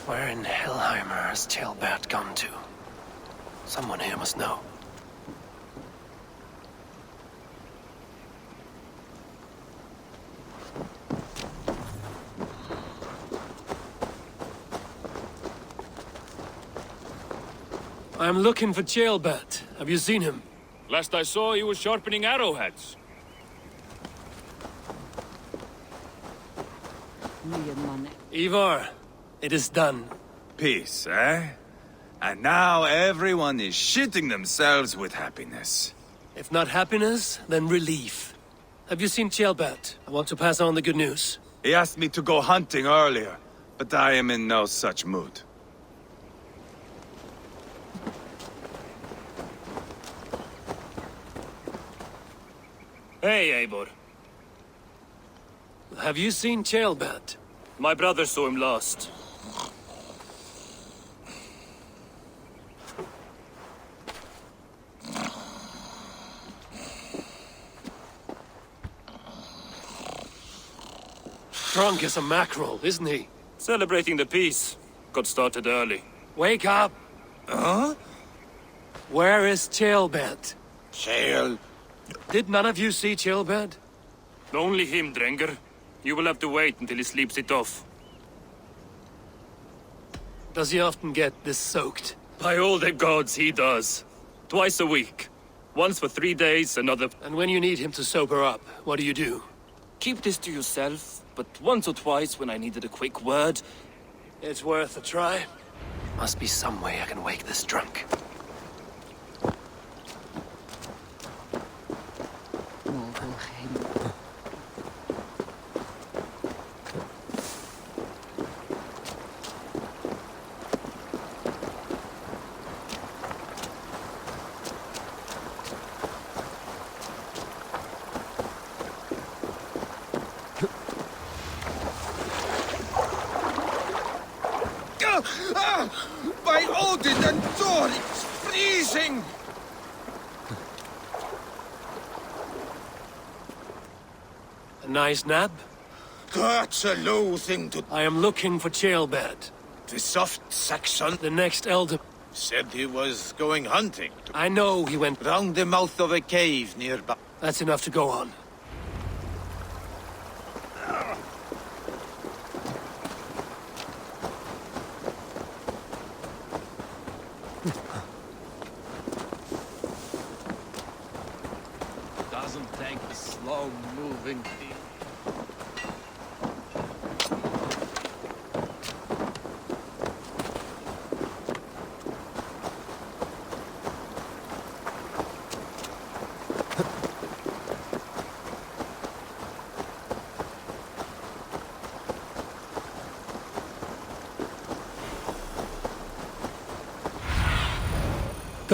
Where in Hellheimer has Ceolbert gone to? Someone here must know. I'm looking for Ceolbert. Have you seen him? Last I saw, he was sharpening arrowheads. Ivar, it is done. Peace, eh? And now everyone is shitting themselves with happiness. If not happiness, then relief. Have you seen Ceolbert? I want to pass on the good news. He asked me to go hunting earlier, but I am in no such mood. Hey, Eivor. Have you seen Ceolbert? My brother saw him last. Drunk as a mackerel, isn't he? Celebrating the peace. Got started early. Wake up! Huh? Where is Ceolbert? Ceol. Did none of you see Ceolbert? Only him, Drenger. You will have to wait until he sleeps it off. Does he often get this soaked? By all the gods, he does. Twice a week. Once for 3 days, another... And when you need him to sober up, what do? Keep this to yourself, but once or twice when I needed a quick word... It's worth a try. Must be some way I can wake this drunk. By Odin and Thor, it's freezing! A nice nap? That's a low thing to... I am looking for Ceolbert. The soft Saxon The next elder. said he was going hunting. I know he went... Round the mouth of a cave nearby. That's enough to go on. Doesn't take a slow-moving thing.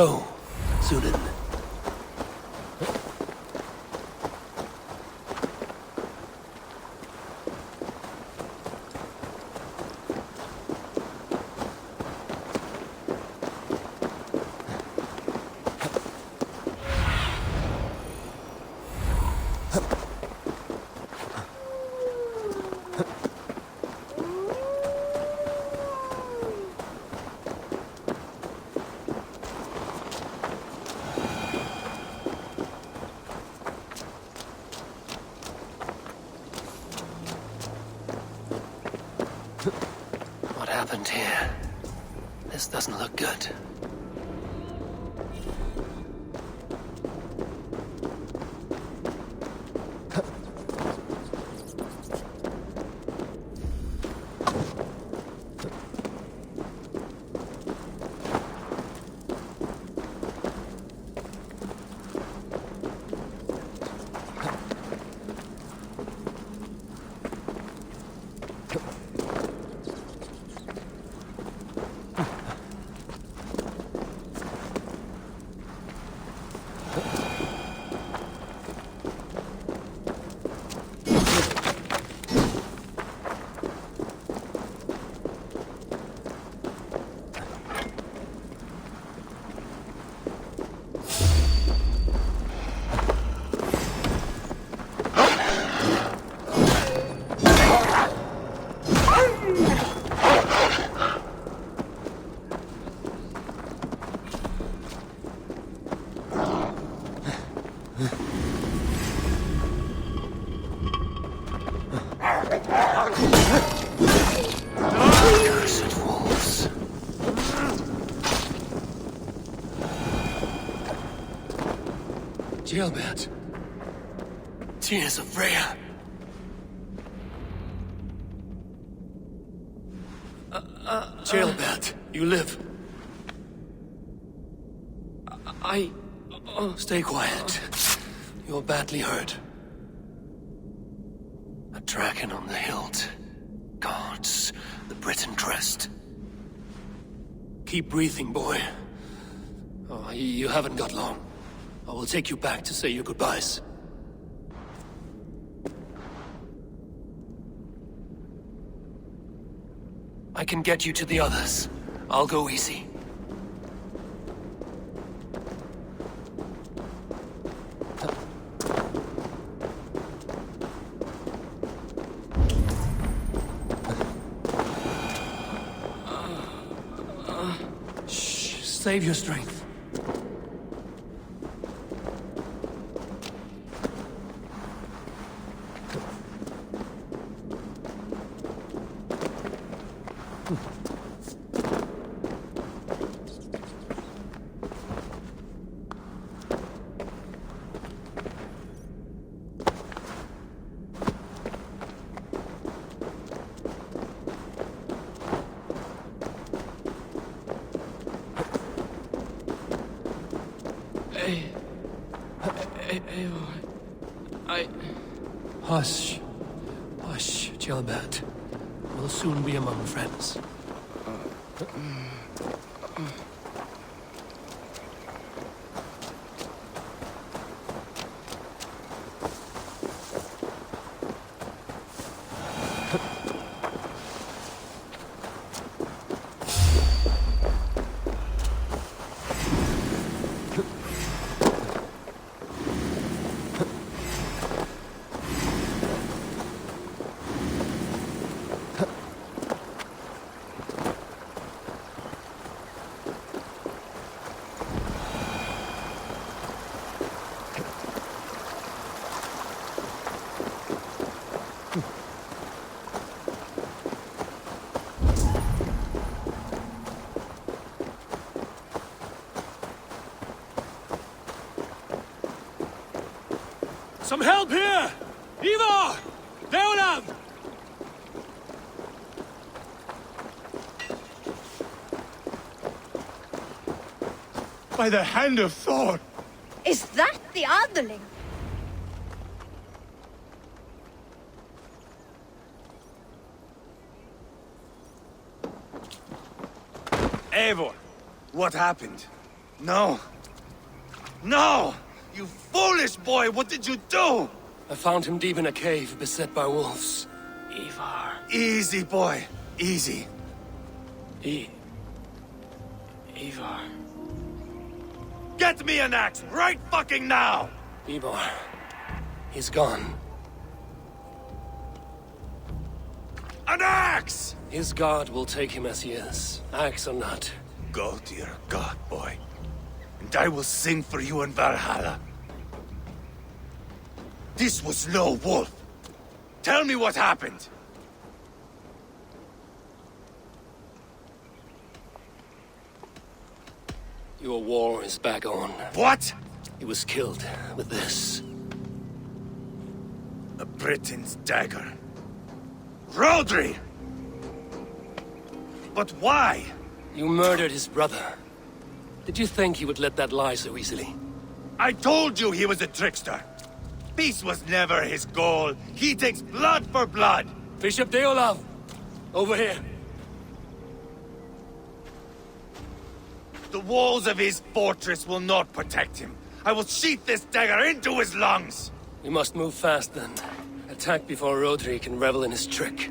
go, Sunan. What happened here? This doesn't look good. Cursed wolves. Gilbert. Tears of Freya. Gilbert, you live. Stay quiet. You're badly hurt. A dragon on the hilt. Gods, the Britain crest. Keep breathing, boy. Oh, you haven't got long. I will take you back to say your goodbyes. I can get you to the others. I'll go easy. Shh, save your strength. Hush. Hush, Gilbert. We'll soon be among friends. Some help here! Ivar! Leonard! By the hand of Thor! Is that the Underling? Eivor, what happened? No! No! You foolish boy! What did you do? I found him deep in a cave, beset by wolves. Ivar. Easy, boy. Easy. Ivar. Get me an axe right fucking now! Ivar. He's gone. An axe! His god will take him as he is, axe or not. Go to your god, boy. And I will sing for you in Valhalla. This was no wolf. Tell me what happened. Your war is back on. What? He was killed with this. A Britain's dagger. Rodri! But why? You murdered his brother. Did you think he would let that lie so easily? I told you he was a trickster. Peace was never his goal. He takes blood for blood. Bishop Deolav! Over here. The walls of his fortress will not protect him. I will sheath this dagger into his lungs. We must move fast then. Attack before Rodri can revel in his trick.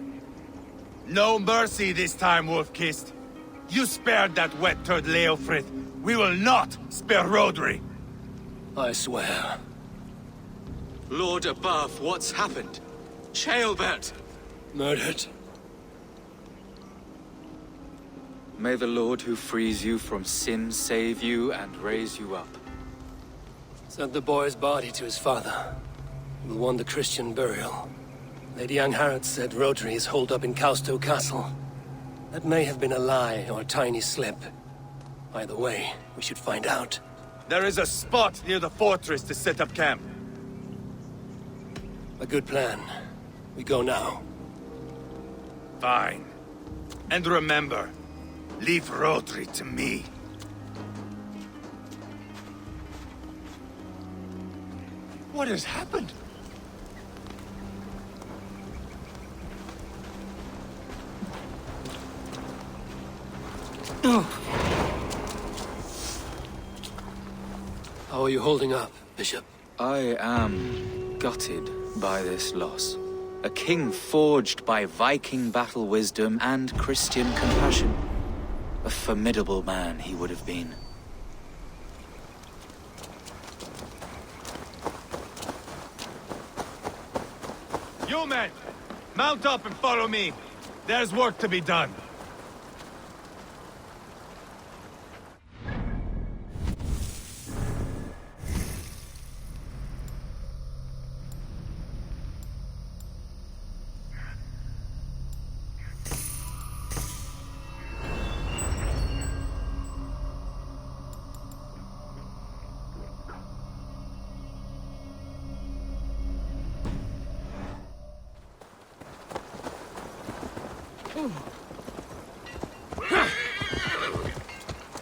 No mercy this time, Wolf-Kissed. You spared that wet turd Leofrith. We will not spare Rodri. I swear. Lord above, what's happened? Ceolbert! Murdered. May the Lord who frees you from sin save you and raise you up. Sent the boy's body to his father. He will want the Christian burial. Lady Angharad said Rodri is holed up in Causto Castle. That may have been a lie or a tiny slip. Either way, we should find out. There is a spot near the fortress to set up camp. A good plan. We go now. Fine. And remember, leave Rodri to me. What has happened? How are you holding up, Bishop? I am gutted by this loss. A king forged by Viking battle wisdom and Christian compassion. A formidable man he would have been. You men! Mount up and follow me. There's work to be done.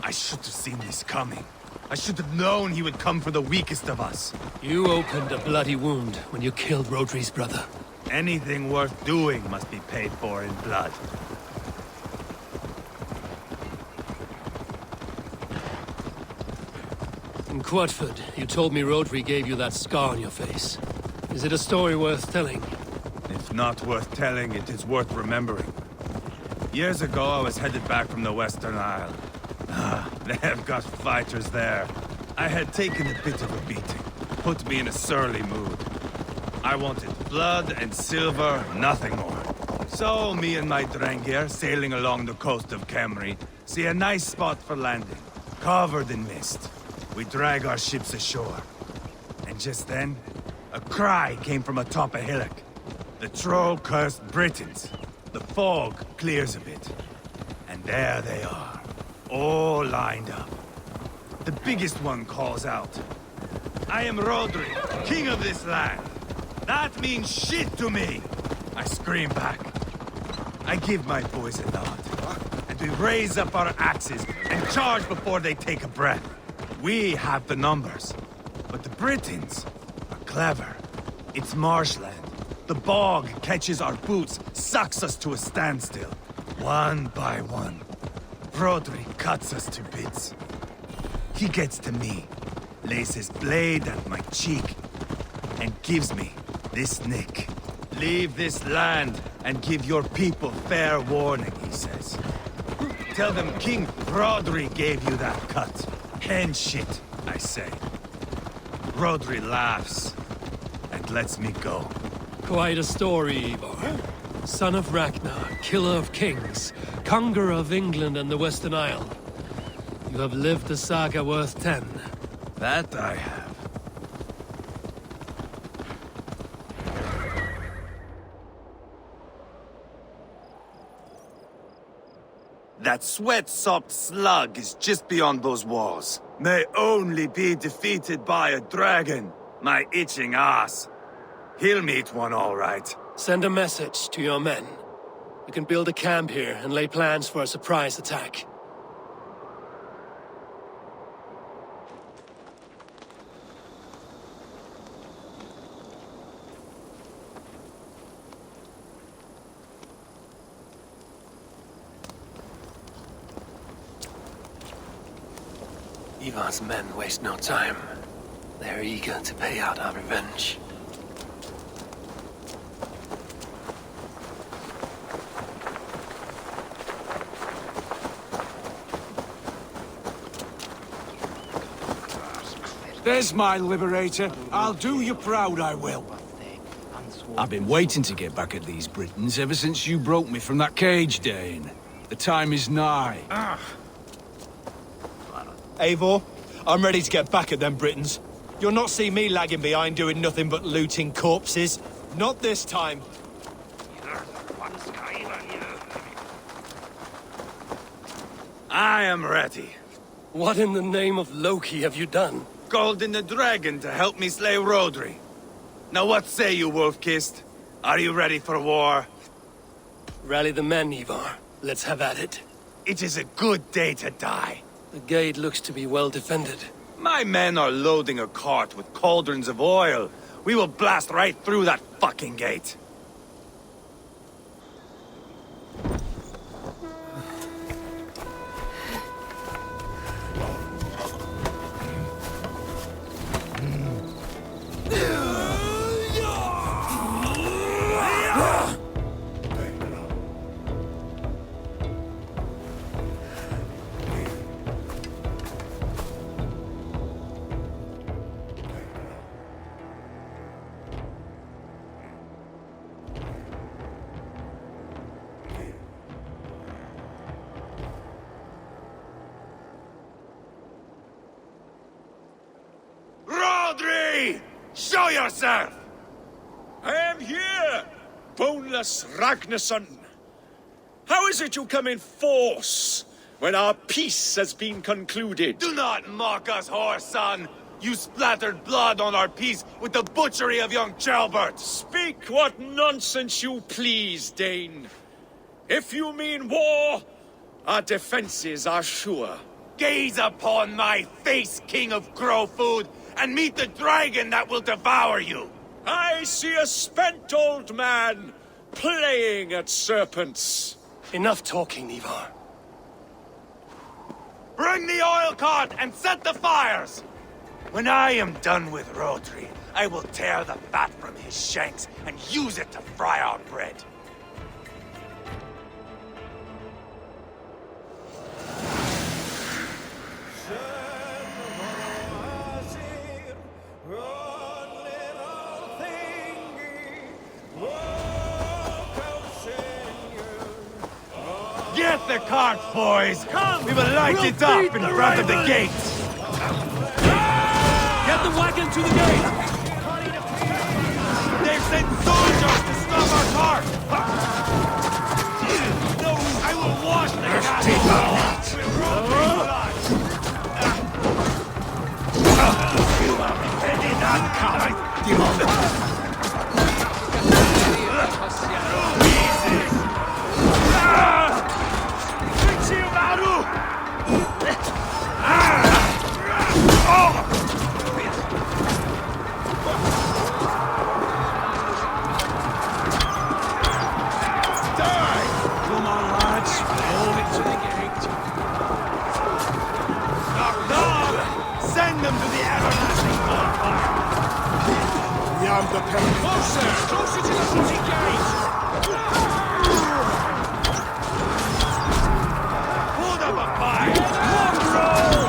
I should have seen this coming. I should have known he would come for the weakest of us. You opened a bloody wound when you killed Rodri's brother. Anything worth doing must be paid for in blood. In Quadford, you told me Rodri gave you that scar on your face. Is it a story worth telling? If not worth telling, it is worth remembering. Years ago, I was headed back from the Western Isle. They have got fighters there. I had taken a bit of a beating. Put me in a surly mood. I wanted blood and silver, nothing more. So, me and my Drengir, sailing along the coast of Khemri, see a nice spot for landing, covered in mist. We drag our ships ashore. And just then, a cry came from atop a hillock. The troll-cursed Britons. The fog clears a bit. And there they are, all lined up. The biggest one calls out, "I am Rodri, king of this land." That means shit to me! I scream back. I give my boys a nod. And we raise up our axes and charge before they take a breath. We have the numbers. But the Britons are clever. It's marshland. The bog catches our boots, sucks us to a standstill. One by one. Rodri cuts us to bits. He gets to me, lays his blade at my cheek, and gives me this nick. Leave this land and give your people fair warning, he says. Tell them King Rodri gave you that cut. Hen shit, I say. Rodri laughs and lets me go. Quite a story, Ivar. Son of Ragnar, killer of kings, conqueror of England and the Western Isle. You have lived a saga worth 10. That I have. That sweat-sopped slug is just beyond those walls. May only be defeated by a dragon. My itching ass. He'll meet one all right. Send a message to your men. We can build a camp here and lay plans for a surprise attack. Ivar's men waste no time. They're eager to pay out our revenge. There's my liberator. I'll do you proud, I will. I've been waiting to get back at these Britons ever since you broke me from that cage, Dane. The time is nigh. Eivor, I'm ready to get back at them Britons. You'll not see me lagging behind doing nothing but looting corpses. Not this time. I am ready. What in the name of Loki have you done? Called in the dragon to help me slay Rodri. Now what say you, Wolf-Kissed? Are you ready for war? Rally the men, Ivar. Let's have at it. It is a good day to die. The gate looks to be well defended. My men are loading a cart with cauldrons of oil. We will blast right through that fucking gate. Rodri! Show yourself! I am here, Boneless Ragnarsson. How is it you come in force when our peace has been concluded? Do not mock us, whoreson! You splattered blood on our peace with the butchery of young Ceolbert! Speak what nonsense you please, Dane. If you mean war, our defenses are sure. Gaze upon my face, King of Crowfood, and meet the dragon that will devour you! I see a spent old man playing at serpents. Enough talking, Ivar. Bring the oil cart and set the fires! When I am done with Rodri, I will tear the fat from his shanks and use it to fry our bread. Get the cart, boys! Come! We will light it up in front of the gate! Get the wagon to the gate! They've sent soldiers to stop our cart! No, I will wash the cattle! You are ready, that coward! beyond the palace. Closer! Closer to the city gate! Hold up a fire! Control!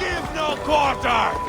Give no quarter!